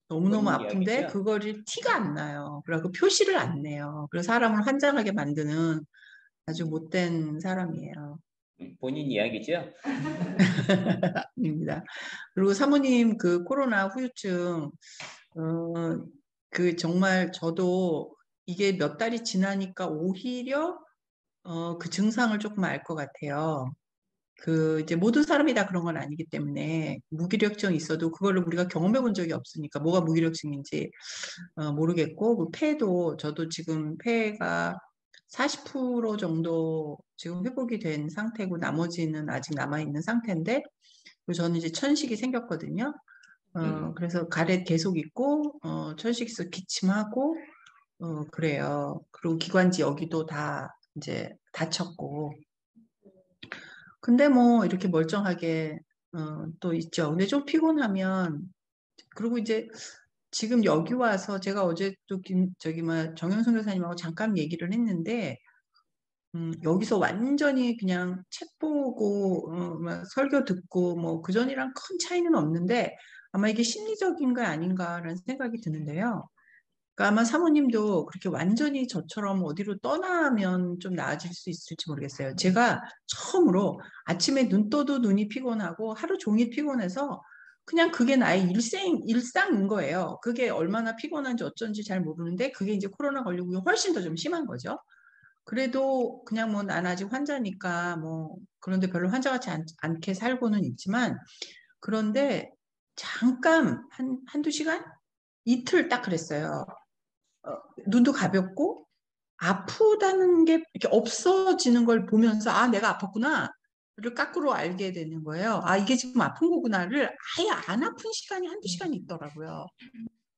너무너무 본인 아픈데 이야기죠? 그거를 티가 안 나요. 그래서 표시를 안 내요. 그래서 사람을 환장하게 만드는 아주 못된 사람이에요. 본인 이야기죠? 입니다. 그리고 사모님 그 코로나 후유증 그 정말 저도 이게 몇 달이 지나니까 오히려 그 증상을 조금 알 것 같아요. 그 이제 모든 사람이 다 그런 건 아니기 때문에 무기력증 있어도 그걸로 우리가 경험해 본 적이 없으니까 뭐가 무기력증인지 모르겠고 그 폐도 저도 지금 폐가 40% 정도 지금 회복이 된 상태고 나머지는 아직 남아 있는 상태인데 그리고 저는 이제 천식이 생겼거든요. 그래서 가래 계속 있고 천식에서 기침하고 그래요. 그리고 기관지 여기도 다 이제 다쳤고 근데 뭐 이렇게 멀쩡하게 또 있죠. 근데 좀 피곤하면 그리고 이제 지금 여기 와서 제가 어제 또 저기 뭐 정영선 교사님하고 잠깐 얘기를 했는데 여기서 완전히 그냥 책 보고 막 설교 듣고 뭐 그전이랑 큰 차이는 없는데 아마 이게 심리적인 거 아닌가라는 생각이 드는데요. 그러니까 아마 사모님도 그렇게 완전히 저처럼 어디로 떠나면 좀 나아질 수 있을지 모르겠어요. 제가 처음으로 아침에 눈 떠도 눈이 피곤하고 하루 종일 피곤해서 그냥 그게 나의 일상인 거예요. 그게 얼마나 피곤한지 어쩐지 잘 모르는데 그게 이제 코로나 걸리고 훨씬 더 좀 심한 거죠. 그래도 그냥 뭐 난 아직 환자니까 뭐 그런데 별로 환자 같지 않게 살고는 있지만 그런데 잠깐 한두 시간? 이틀 딱 그랬어요. 눈도 가볍고 아프다는 게 이렇게 없어지는 걸 보면서 아 내가 아팠구나 를 거꾸로 알게 되는 거예요. 아 이게 지금 아픈 거구나를 아예 안 아픈 시간이 한두 시간이 있더라고요.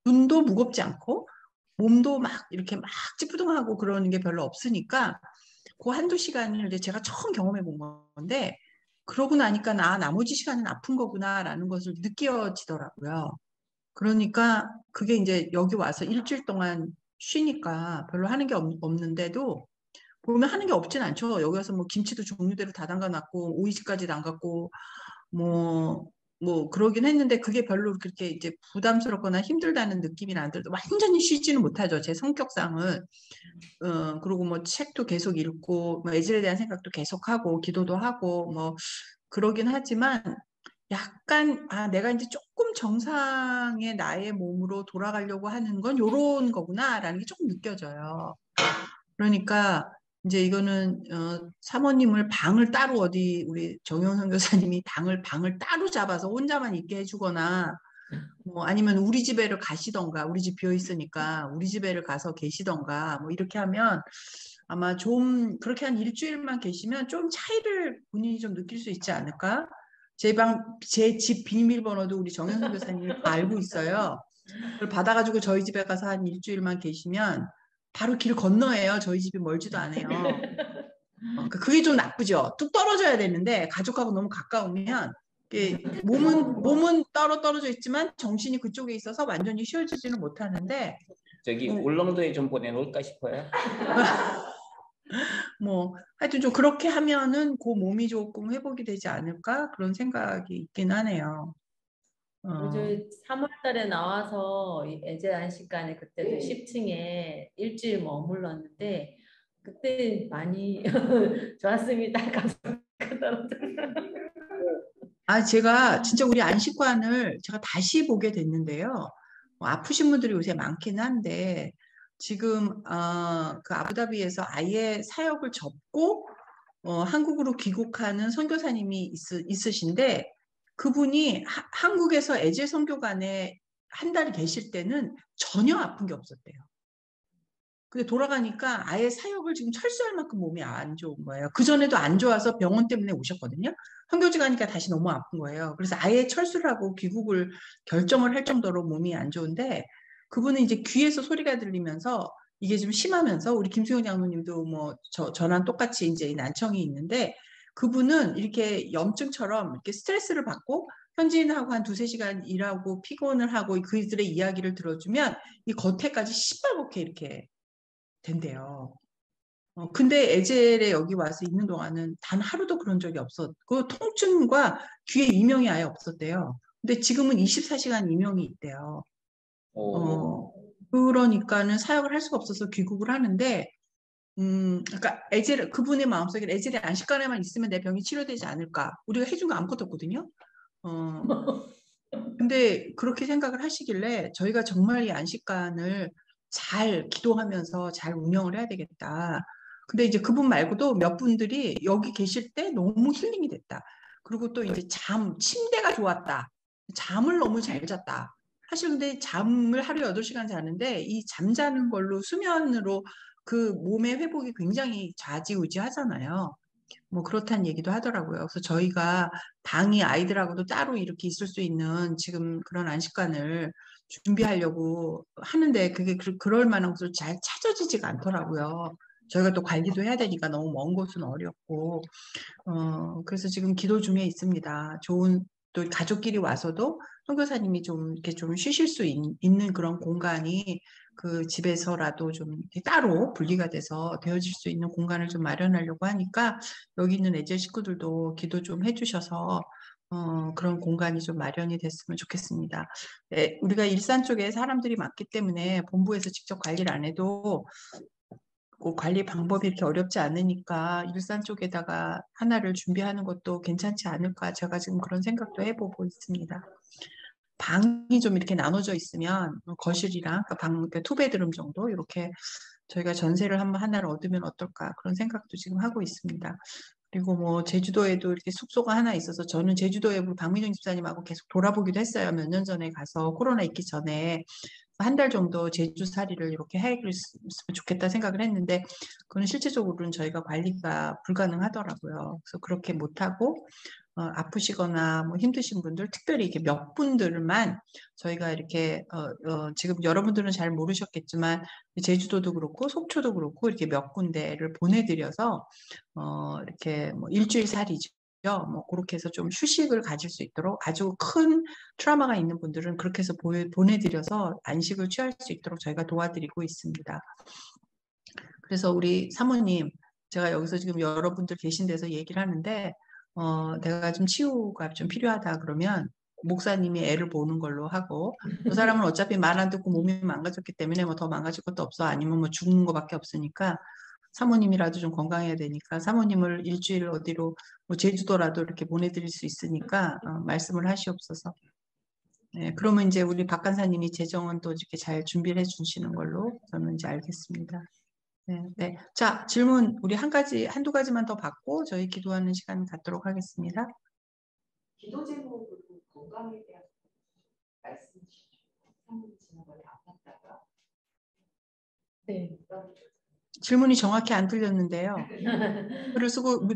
눈도 무겁지 않고 몸도 막 이렇게 막 찌뿌둥하고 그러는 게 별로 없으니까 그 한두 시간을 이제 제가 처음 경험해 본 건데 그러고 나니까 아 나머지 시간은 아픈 거구나라는 것을 느껴지더라고요. 그러니까 그게 이제 여기 와서 일주일 동안 쉬니까 별로 하는 게 없는데도 보면 하는 게 없진 않죠. 여기 와서 뭐 김치도 종류대로 다 담가놨고 오이시까지도 안 갖고 뭐 그러긴 했는데 그게 별로 그렇게 이제 부담스럽거나 힘들다는 느낌이 안 들도 완전히 쉬지는 못하죠. 제 성격상은. 그리고 뭐 책도 계속 읽고 뭐 애들에 대한 생각도 계속 하고 기도도 하고 뭐 그러긴 하지만 약간 아 내가 이제 조금 정상의 나의 몸으로 돌아가려고 하는 건 요런 거구나라는 게 조금 느껴져요. 그러니까 이제 이거는 사모님을 방을 따로 어디 우리 정영선 교사님이 방을 따로 잡아서 혼자만 있게 해주거나 뭐 아니면 우리 집에를 가시던가 우리 집 비어 있으니까 우리 집에를 가서 계시던가 뭐 이렇게 하면 아마 좀 그렇게 한 일주일만 계시면 좀 차이를 본인이 좀 느낄 수 있지 않을까? 제 집 비밀번호도 우리 정현선 교사님이 다 알고 있어요. 그걸 받아가지고 저희 집에 가서 한 일주일만 계시면 바로 길 건너예요. 저희 집이 멀지도 않아요. 그게 좀 나쁘죠. 뚝 떨어져야 되는데 가족하고 너무 가까우면 몸은 따로 떨어져 있지만 정신이 그쪽에 있어서 완전히 쉬어지지는 못하는데 저기 울릉도에 좀 보내놓을까 싶어요. 뭐 하여튼 좀 그렇게 하면은 그 몸이 조금 회복이 되지 않을까 그런 생각이 있긴 하네요. 저희 3월 달에 나와서 애제 안식간에 그때도 10층에 일주일 머물렀는데 그때 많이 좋았습니다. 제가 진짜 우리 안식관을 제가 다시 보게 됐는데요. 아프신 분들이 요새 많긴 한데 지금 그 아부다비에서 아예 사역을 접고 한국으로 귀국하는 선교사님이 있으신데 그분이 한국에서 애제 선교관에 한 달 계실 때는 전혀 아픈 게 없었대요. 근데 돌아가니까 아예 사역을 지금 철수할 만큼 몸이 안 좋은 거예요. 그전에도 안 좋아서 병원 때문에 오셨거든요. 선교지 가니까 다시 너무 아픈 거예요. 그래서 아예 철수를 하고 귀국을 결정을 할 정도로 몸이 안 좋은데 그분은 이제 귀에서 소리가 들리면서 이게 좀 심하면서 우리 김수영 장로님도 뭐 저랑 똑같이 이제 난청이 있는데 그분은 이렇게 염증처럼 이렇게 스트레스를 받고 현지인하고 한 2-3시간 일하고 피곤을 하고 그들의 이야기를 들어주면 이 겉에까지 시뻘겋게 이렇게 된대요. 근데 에젤에 여기 와서 있는 동안은 단 하루도 그런 적이 없었고 통증과 귀에 이명이 아예 없었대요. 근데 지금은 24시간 이명이 있대요. 오. 그러니까는 사역을 할 수가 없어서 귀국을 하는데, 그러니까 그분의 마음속에 에젤의 안식관에만 있으면 내 병이 치료되지 않을까. 우리가 해준 거 아무것도 없거든요. 근데 그렇게 생각을 하시길래 저희가 정말 이 안식관을 잘 기도하면서 잘 운영을 해야 되겠다. 근데 이제 그분 말고도 몇 분들이 여기 계실 때 너무 힐링이 됐다. 그리고 또 이제 침대가 좋았다. 잠을 너무 잘 잤다. 사실 근데 잠을 하루에 8시간 자는데 이 잠자는 걸로 수면으로 그 몸의 회복이 굉장히 좌지우지하잖아요. 뭐 그렇다는 얘기도 하더라고요. 그래서 저희가 당이 아이들하고도 따로 이렇게 있을 수 있는 지금 그런 안식관을 준비하려고 하는데 그게 그럴 만한 곳을 잘 찾아지지가 않더라고요. 저희가 또 관리도 해야 되니까 너무 먼 곳은 어렵고 그래서 지금 기도 중에 있습니다. 좋은 또 가족끼리 와서도 선교사님이 좀 이렇게 좀 쉬실 수 있는 그런 공간이 그 집에서라도 좀 따로 분리가 돼서 되어질 수 있는 공간을 좀 마련하려고 하니까 여기 있는 에젤 식구들도 기도 좀 해주셔서 그런 공간이 좀 마련이 됐으면 좋겠습니다. 네, 우리가 일산 쪽에 사람들이 많기 때문에 본부에서 직접 관리를 안 해도 그 관리 방법이 이렇게 어렵지 않으니까 일산 쪽에다가 하나를 준비하는 것도 괜찮지 않을까 제가 지금 그런 생각도 해보고 있습니다. 방이 좀 이렇게 나눠져 있으면 거실이랑 그러니까 투베드룸 정도 이렇게 저희가 전세를 한번 하나를 얻으면 어떨까 그런 생각도 지금 하고 있습니다. 그리고 뭐 제주도에도 이렇게 숙소가 하나 있어서 저는 제주도에 우리 박미정 집사님하고 계속 돌아보기도 했어요. 몇 년 전에 가서 코로나 있기 전에 한 달 정도 제주살이를 이렇게 했으면 좋겠다 생각을 했는데 그건 실제적으로는 저희가 관리가 불가능하더라고요. 그래서 그렇게 못하고 아프시거나 뭐 힘드신 분들, 특별히 이렇게 몇 분들만 저희가 이렇게 지금 여러분들은 잘 모르셨겠지만 제주도도 그렇고 속초도 그렇고 이렇게 몇 군데를 보내드려서 이렇게 뭐 일주일 살이죠. 뭐 그렇게 해서 좀 휴식을 가질 수 있도록 아주 큰 트라우마가 있는 분들은 그렇게 해서 보내드려서 안식을 취할 수 있도록 저희가 도와드리고 있습니다. 그래서 우리 사모님, 제가 여기서 지금 여러분들 계신 데서 얘기를 하는데 내가 좀 치유가 좀 필요하다 그러면 목사님이 애를 보는 걸로 하고 그 사람은 어차피 말 안 듣고 몸이 망가졌기 때문에 뭐 더 망가질 것도 없어 아니면 뭐 죽는 것밖에 없으니까 사모님이라도 좀 건강해야 되니까 사모님을 일주일 어디로 뭐 제주도라도 이렇게 보내드릴 수 있으니까 말씀을 하시옵소서. 네, 그러면 이제 우리 박 간사님이 재정은 또 이렇게 잘 준비를 해주시는 걸로 저는 이제 알겠습니다. 네, 네. 자, 질문 우리 한두 가지만 더 받고 저희 기도하는 시간 갖도록 하겠습니다. 기도 제목으로 건강에 대한 말씀 주시죠. 사모님 지난번에 아팠다가. 네. 질문이 정확히 안 들렸는데요.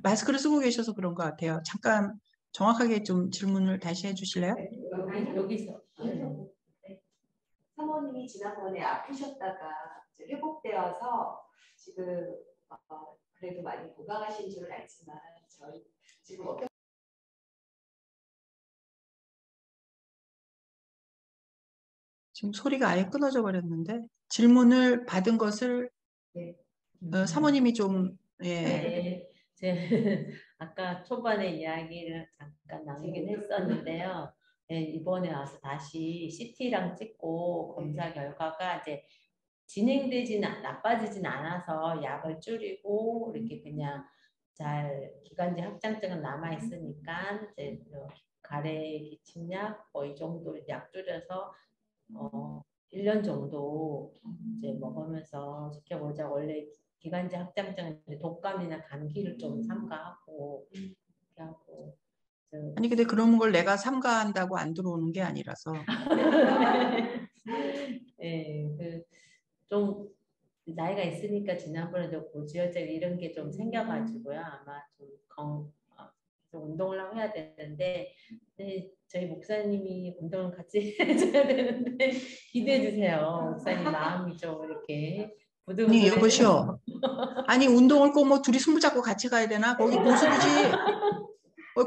마스크를 쓰고 계셔서 그런 것 같아요. 잠깐 정확하게 좀 질문을 다시 해주실래요? 여기서. 네. 사모님이 지난번에 아프셨다가 이제 회복되어서 지금 그래도 많이 건강하신 줄 알지만 저희 지금 지금 소리가 아예 끊어져 버렸는데 질문을 받은 것을 네. 사모님이 좀 예. 네, 아까 초반에 이야기를 잠깐 나누긴 했었는데요. 네, 이번에 와서 다시 CT랑 찍고 검사 결과가 이제 나빠지진 않아서 약을 줄이고 이렇게 그냥 잘 기관지 확장증은 남아 있으니까 이제 가래 기침약 뭐 이 정도 약 줄여서 1년 정도 이제 먹으면서 지켜보자. 원래 기관지 확장증은 독감이나 감기를 좀 삼가하고 이렇게 하고. 아니 근데 그런 걸 내가 삼가한다고 안 들어오는 게 아니라서. 네, 좀 나이가 있으니까 지난번에도 고지혈증 이런 게 좀 생겨가지고요. 아마 좀 운동을 하고 해야 되는데 네, 저희 목사님이 운동을 같이 해줘야 되는데 기대해 주세요. 목사님 마음이 좀 이렇게 아니 여보시오. 아니 운동을 꼭 뭐 둘이 손붙잡고 같이 가야 되나? 거기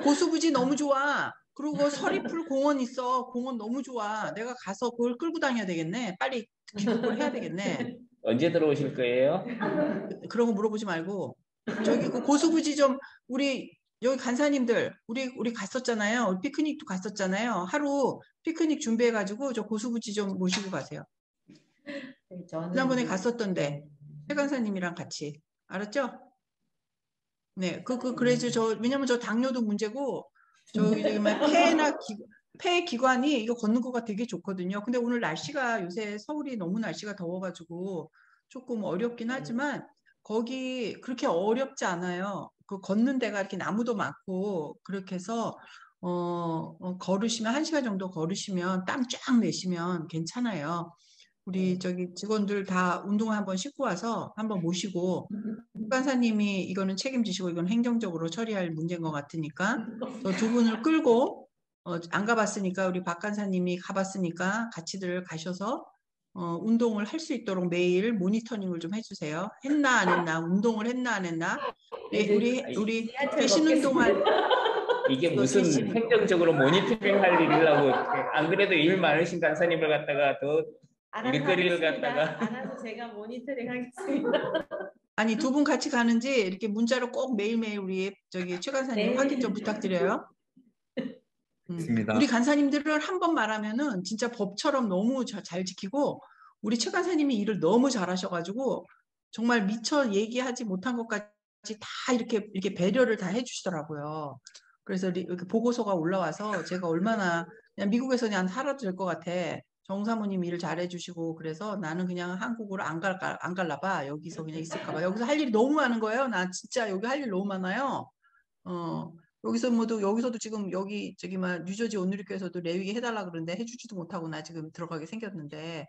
고수부지 너무 좋아. 그리고 서리풀 공원 있어. 공원 너무 좋아. 내가 가서 그걸 끌고 다녀야 되겠네. 빨리 기록을 해야 되겠네. 언제 들어오실 거예요? 그런 거 물어보지 말고 저기 그 고수부지 좀 우리 여기 간사님들 우리 갔었잖아요. 우리 피크닉도 갔었잖아요. 하루 피크닉 준비해가지고 저 고수부지 좀 모시고 가세요. 네, 저는 지난번에 갔었던데 최 간사님이랑 같이 알았죠? 네, 그래서 왜냐면 저 당뇨도 문제고 저기 막 폐 기관이 이거 걷는 거가 되게 좋거든요. 근데 오늘 날씨가 요새 서울이 너무 날씨가 더워가지고 조금 어렵긴 하지만 거기 그렇게 어렵지 않아요. 그 걷는 데가 이렇게 나무도 많고 그렇게 해서 걸으시면 1시간 정도 걸으시면 땀 쫙 내시면 괜찮아요. 우리 저기 직원들 다 운동화 한번 신고 와서 한번 모시고 간사님이 이거는 책임지시고 이건 행정적으로 처리할 문제인 것 같으니까 저 두 분을 끌고 안 가봤으니까 우리 박 간사님이 가봤으니까 같이들 가셔서 운동을 할 수 있도록 매일 모니터링을 좀 해주세요. 했나 안 했나, 운동을 했나 안 했나. 우리 계시는 동안 이게 무슨 행정적으로 모니터링 할 일이라고 안 그래도 일 많으신 간사님을 갖다가 더 일거리를 갖다가 알아서 제가 모니터링 하겠습니다. 아니 두 분 같이 가는지 이렇게 문자로 꼭 매일매일 우리 저기 최 간사님 네. 확인 좀 부탁드려요. 있습니다. 우리 간사님들을 한 번 말하면은 진짜 법처럼 너무 잘 지키고 우리 최 간사님이 일을 너무 잘하셔가지고 정말 미처 얘기하지 못한 것까지 다 이렇게 배려를 다 해주시더라고요. 그래서 이렇게 보고서가 올라와서 제가 얼마나 그냥 미국에서 그냥 살아도 될 것 같아. 정 사모님 일을 잘해주시고 그래서 나는 그냥 한국으로 안 갈라 봐. 여기서 그냥 있을까 봐. 여기서 할 일이 너무 많은 거예요. 나 진짜 여기 할 일 너무 많아요. 여기서도 지금 여기 저기 막 뉴저지 온누리교에서도 레위기 해달라 그러는데 해주지도 못하고 나 지금 들어가게 생겼는데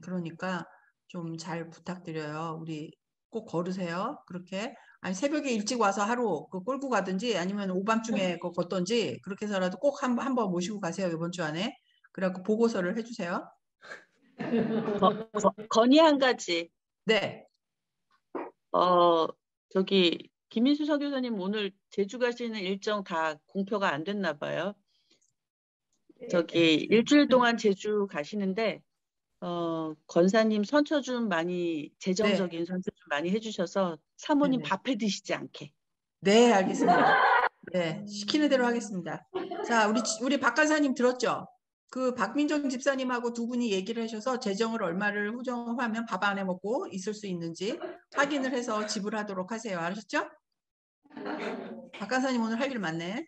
그러니까 좀 잘 부탁드려요. 우리 꼭 걸으세요. 그렇게 아니 새벽에 일찍 와서 하루 끌고 가든지 아니면 오밤중에 걷든지 그렇게 해서라도 꼭 한번 모시고 가세요. 이번 주 안에. 그래갖고 보고서를 해주세요. 건의 한 가지. 네. 저기 김민수 서교사님 오늘 제주 가시는 일정 다 공표가 안 됐나 봐요. 저기 일주일 동안 제주 가시는데 권사님 선처 좀 많이 재정적인 선처 좀 많이 해주셔서 사모님 네네. 밥해 드시지 않게. 네, 알겠습니다. 네, 시키는 대로 하겠습니다. 자, 우리 박 간사님 들었죠? 그 박민정 집사님하고 두 분이 얘기를 하셔서 재정을 얼마를 후정하면 밥 안에 먹고 있을 수 있는지 확인을 해서 지불하도록 하세요. 아셨죠? 박 간사님 오늘 할 일 많네.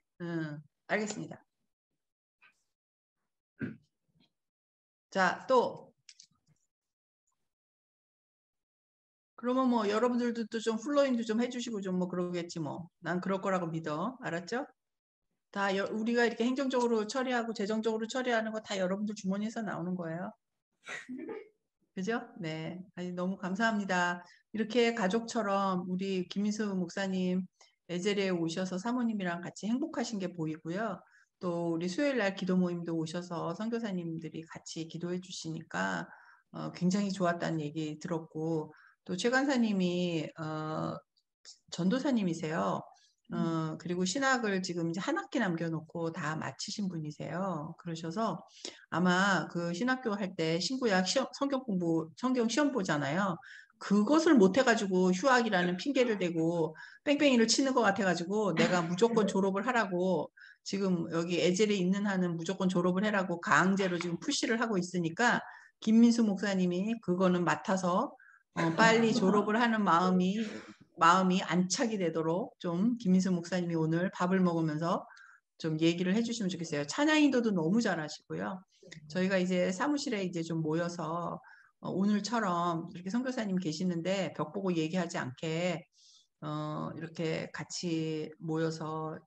알겠습니다. 자, 또 그러면 뭐 여러분들도 또 좀 플로잉도 좀 해주시고 좀 뭐 그러겠지 뭐. 난 그럴 거라고 믿어. 알았죠? 다 우리가 이렇게 행정적으로 처리하고 재정적으로 처리하는 거 다 여러분들 주머니에서 나오는 거예요. 그죠? 네. 아니, 너무 감사합니다. 이렇게 가족처럼 우리 김민수 목사님 에제리에 오셔서 사모님이랑 같이 행복하신 게 보이고요. 또 우리 수요일 날 기도 모임도 오셔서 선교사님들이 같이 기도해 주시니까 굉장히 좋았다는 얘기 들었고 또 최 간사님이 전도사님이세요. 그리고 신학을 지금 이제 한 학기 남겨놓고 다 마치신 분이세요. 그러셔서 아마 그 신학교 할 때 신구약 성경 시험 보잖아요. 그것을 못해가지고 휴학이라는 핑계를 대고 뺑뺑이를 치는 것 같아가지고 내가 무조건 졸업을 하라고 지금 여기 에젤에 있는 한은 무조건 졸업을 해라고 강제로 지금 푸시를 하고 있으니까 김민수 목사님이 그거는 맡아서 빨리 졸업을 하는 마음이 안착이 되도록 좀 김민수 목사님이 오늘 밥을 먹으면서 좀 얘기를 해주시면 좋겠어요. 찬양 인도도 너무 잘하시고요. 저희가 이제 사무실에 이제 좀 모여서 오늘처럼 이렇게 선교사님 계시는데 벽 보고 얘기하지 않게 이렇게 같이 모여서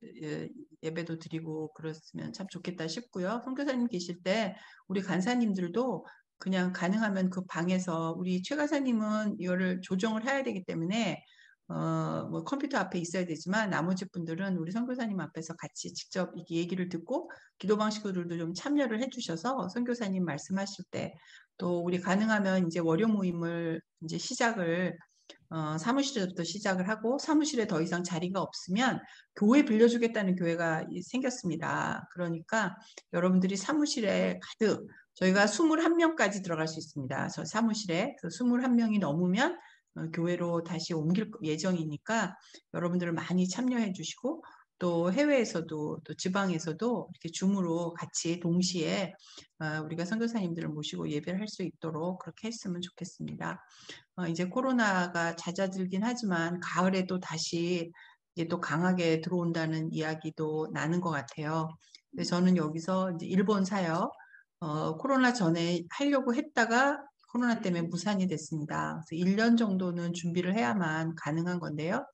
예배도 드리고 그랬으면 참 좋겠다 싶고요. 선교사님 계실 때 우리 간사님들도 그냥 가능하면 그 방에서 우리 최 간사님은 이거를 조정을 해야 되기 때문에 뭐 컴퓨터 앞에 있어야 되지만 나머지 분들은 우리 선교사님 앞에서 같이 직접 이렇게 얘기를 듣고 기도 방식들도 좀 참여를 해주셔서 선교사님 말씀하실 때 또 우리 가능하면 이제 월요 모임을 이제 시작을 사무실에서부터 시작을 하고 사무실에 더 이상 자리가 없으면 교회 빌려주겠다는 교회가 생겼습니다. 그러니까 여러분들이 사무실에 가득 저희가 21명까지 들어갈 수 있습니다. 저 사무실에. 그래서 21명이 넘으면 교회로 다시 옮길 예정이니까 여러분들 많이 참여해 주시고 또 해외에서도 또 지방에서도 이렇게 줌으로 같이 동시에 우리가 선교사님들을 모시고 예배를 할 수 있도록 그렇게 했으면 좋겠습니다. 이제 코로나가 잦아들긴 하지만 가을에 또 다시 이제 또 강하게 들어온다는 이야기도 나는 것 같아요. 그래서 저는 여기서 이제 일본 사역 코로나 전에 하려고 했다가 코로나 때문에 무산이 됐습니다. 그래서 1년 정도는 준비를 해야만 가능한 건데요.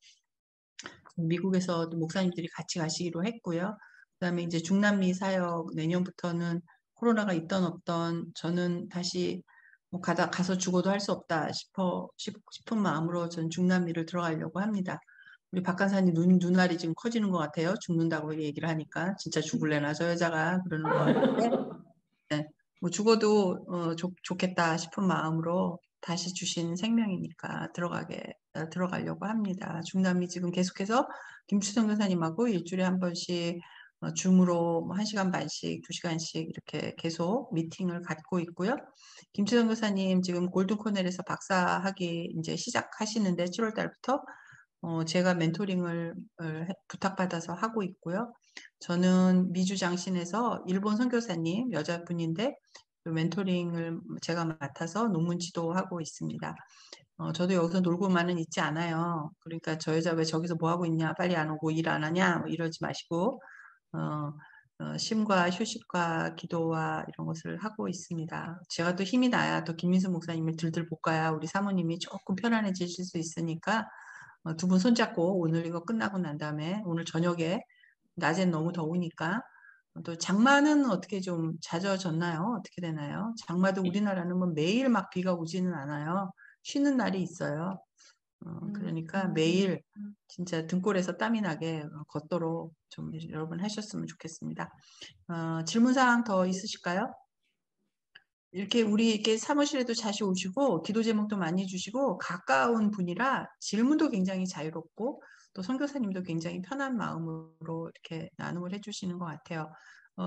미국에서 목사님들이 같이 가시기로 했고요. 그다음에 이제 중남미 사역 내년부터는 코로나가 있던 없던 저는 다시 뭐 가서 죽어도 할 수 없다 싶은 마음으로 전 중남미를 들어가려고 합니다. 우리 박간사님 눈알이 지금 커지는 것 같아요. 죽는다고 얘기를 하니까 진짜 죽을래나 저 여자가 그러는 것 같은데 네, 뭐 죽어도 좋겠다 싶은 마음으로 다시 주신 생명이니까 들어가려고 합니다. 중남미 지금 계속해서 김추성 교사님하고 일주일에 한 번씩 줌으로 1시간 반씩, 2시간씩 이렇게 계속 미팅을 갖고 있고요. 김추성 교사님 지금 골든코넬에서 박사학위 이제 시작하시는데 7월 달부터 제가 멘토링을 부탁받아서 하고 있고요. 저는 미주 장신에서 일본 선교사님 여자분인데 멘토링을 제가 맡아서 논문 지도하고 있습니다. 저도 여기서 놀고만은 있지 않아요. 그러니까 저 여자 왜 저기서 뭐 하고 있냐, 빨리 안 오고 일 안 하냐, 뭐 이러지 마시고 쉼과 휴식과 기도와 이런 것을 하고 있습니다. 제가 또 힘이 나야 또 김민수 목사님을 들들 볶아야 우리 사모님이 조금 편안해지실 수 있으니까 두 분 손잡고 오늘 이거 끝나고 난 다음에 오늘 저녁에 낮엔 너무 더우니까 또 장마는 어떻게 좀 잦아졌나요? 어떻게 되나요? 장마도 우리나라는 뭐 매일 막 비가 오지는 않아요. 쉬는 날이 있어요. 그러니까 매일 진짜 등골에서 땀이 나게 걷도록 좀 여러분 하셨으면 좋겠습니다. 질문사항 더 있으실까요? 이렇게 우리 이렇게 사무실에도 자주 오시고 기도 제목도 많이 주시고 가까운 분이라 질문도 굉장히 자유롭고 또 선교사님도 굉장히 편한 마음으로 이렇게 나눔을 해주시는 것 같아요.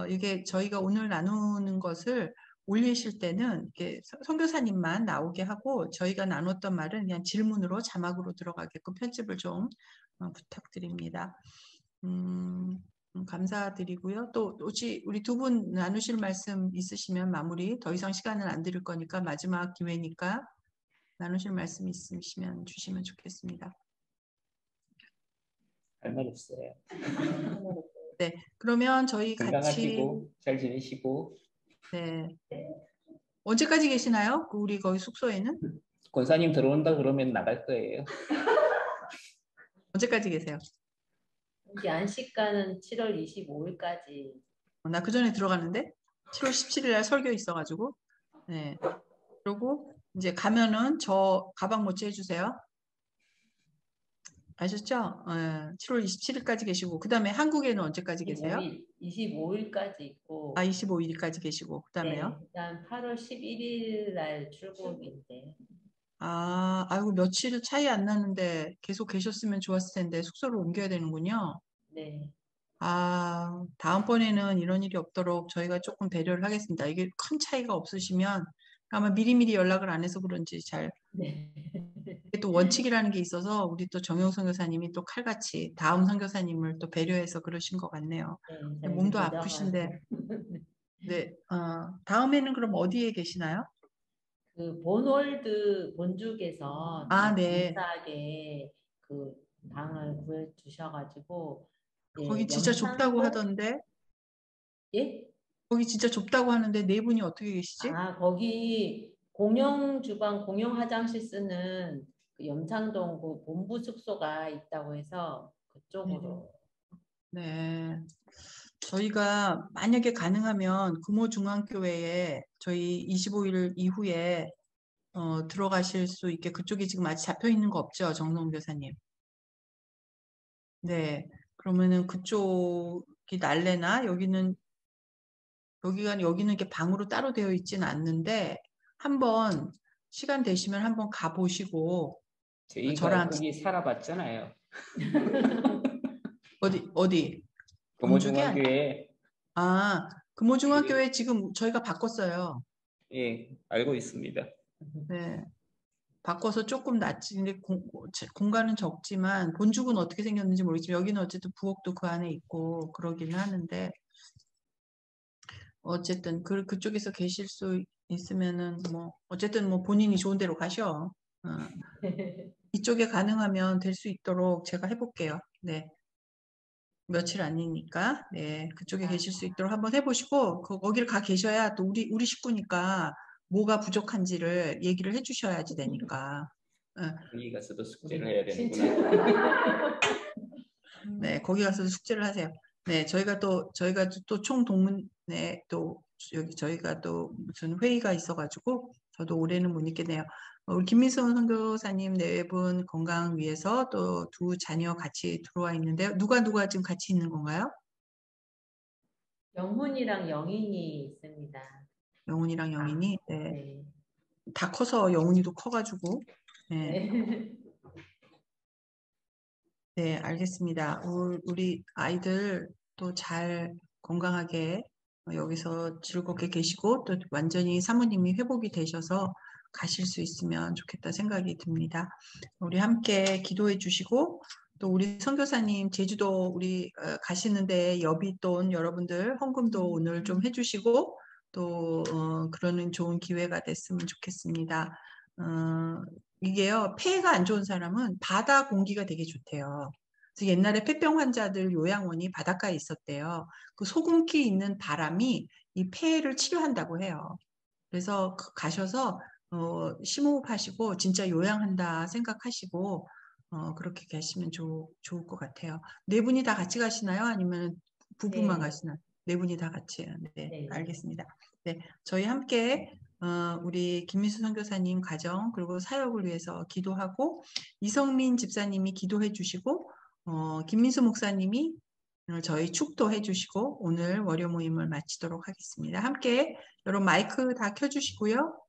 이게 저희가 오늘 나누는 것을 올리실 때는 이렇게 선교사님만 나오게 하고 저희가 나눴던 말은 그냥 질문으로 자막으로 들어가게끔 편집을 좀 부탁드립니다. 감사드리고요. 또 혹시 우리 두 분 나누실 말씀 있으시면 마무리. 더 이상 시간은 안 드릴 거니까 마지막 기회니까 나누실 말씀 있으시면 주시면 좋겠습니다. 할 말 없어요. 네, 그러면 저희 같이 건강하시고 잘 지내시고. 네. 언제까지 계시나요? 우리 거기 숙소에는? 권사님 들어온다 그러면 나갈 거예요. 언제까지 계세요? 여기 안식가는 7월 25일까지. 나 그 전에 들어갔는데 7월 17일 날 설교 있어가지고. 네. 그리고 이제 가면은 저 가방 모찌 해주세요. 아셨죠? 7월 27일까지 계시고 그 다음에 한국에는 언제까지 계세요? 25일까지 있고. 25일까지 계시고 그 다음에요? 네, 일단 8월 11일 날 출국인데. 아이고 며칠 차이 안 나는데 계속 계셨으면 좋았을 텐데 숙소를 옮겨야 되는군요. 네. 다음번에는 이런 일이 없도록 저희가 조금 배려를 하겠습니다. 이게 큰 차이가 없으시면 아마 미리미리 연락을 안 해서 그런지 잘. 네. 이게 또 원칙이라는 게 있어서 우리 또 정영 선교사님이 또 칼같이 다음 선교사님을 또 배려해서 그러신 것 같네요. 네, 몸도 아프신데. 네, 다음에는 그럼 어디에 계시나요? 그 본월드 본죽에서 네. 감사하게 그 방을 구해 주셔가지고 거기 진짜 좁다고 하던데. 예? 거기 진짜 좁다고 하는데 네 분이 어떻게 계시지? 거기 공용 주방, 공용 화장실 쓰는 그 염창동 그 본부 숙소가 있다고 해서 그쪽으로. 네. 저희가 만약에 가능하면 금호중앙교회에 저희 25일 이후에 들어가실 수 있게 그쪽에 지금 아직 잡혀 있는 거 없죠, 정성 교사님? 네. 그러면은 그쪽이 날래나 여기는 이렇게 방으로 따로 되어 있지는 않는데 한번 시간 되시면 한번 가보시고 저희가 저랑 거기 살아봤잖아요. 어디? 금호중앙교회. 금호중학교에 지금 저희가 바꿨어요. 예, 알고 있습니다. 네. 바꿔서 조금 낫지. 근데 공간은 적지만 본죽은 어떻게 생겼는지 모르겠지만 여기는 어쨌든 부엌도 그 안에 있고 그러기는 하는데 어쨌든 그쪽에서 계실 수 있으면은 뭐 어쨌든 뭐 본인이 좋은 데로 가셔. 이쪽에 가능하면 될 수 있도록 제가 해볼게요. 네. 며칠 아니니까 네 그쪽에 계실 수 있도록 한번 해보시고 거기를 가 계셔야 또 우리 식구니까 뭐가 부족한지를 얘기를 해주셔야지 되니까. 거기 가서도 숙제를 해야 되는구나. 네, 거기 가서도 숙제를 하세요. 네, 저희가 또 총동문회 또 여기 저희가 또 무슨 회의가 있어가지고 저도 올해는 못 있겠네요. 우리 김민선 선교사님 네 분 건강 위해서 또 두 자녀 같이 들어와 있는데요. 누가 지금 같이 있는 건가요? 영훈이랑 영인이 있습니다. 영훈이랑 영인이. 네. 네. 다 커서 영훈이도 커가지고. 네. 네. 네, 알겠습니다. 우리 아이들 또 잘 건강하게 여기서 즐겁게 계시고 또 완전히 사모님이 회복이 되셔서 가실 수 있으면 좋겠다 생각이 듭니다. 우리 함께 기도해 주시고 또 우리 선교사님 제주도 우리 가시는데 여윳돈 여러분들 헌금도 오늘 좀 해주시고 또 그러는 좋은 기회가 됐으면 좋겠습니다. 이게요, 폐가 안 좋은 사람은 바다 공기가 되게 좋대요. 그래서 옛날에 폐병 환자들 요양원이 바닷가에 있었대요. 그 소금기 있는 바람이 이 폐를 치료한다고 해요. 그래서 가셔서 심호흡 하시고 진짜 요양한다 생각하시고 그렇게 계시면 좋을 것 같아요. 네 분이 다 같이 가시나요? 아니면 부부만 네. 가시나요? 네 분이 다 같이요. 네, 네. 알겠습니다. 네, 저희 함께 우리 김민수 선교사님 가정 그리고 사역을 위해서 기도하고 이성민 집사님이 기도해 주시고 김민수 목사님이 저희 축도해 주시고 오늘 월요 모임을 마치도록 하겠습니다. 함께 여러분 마이크 다 켜주시고요.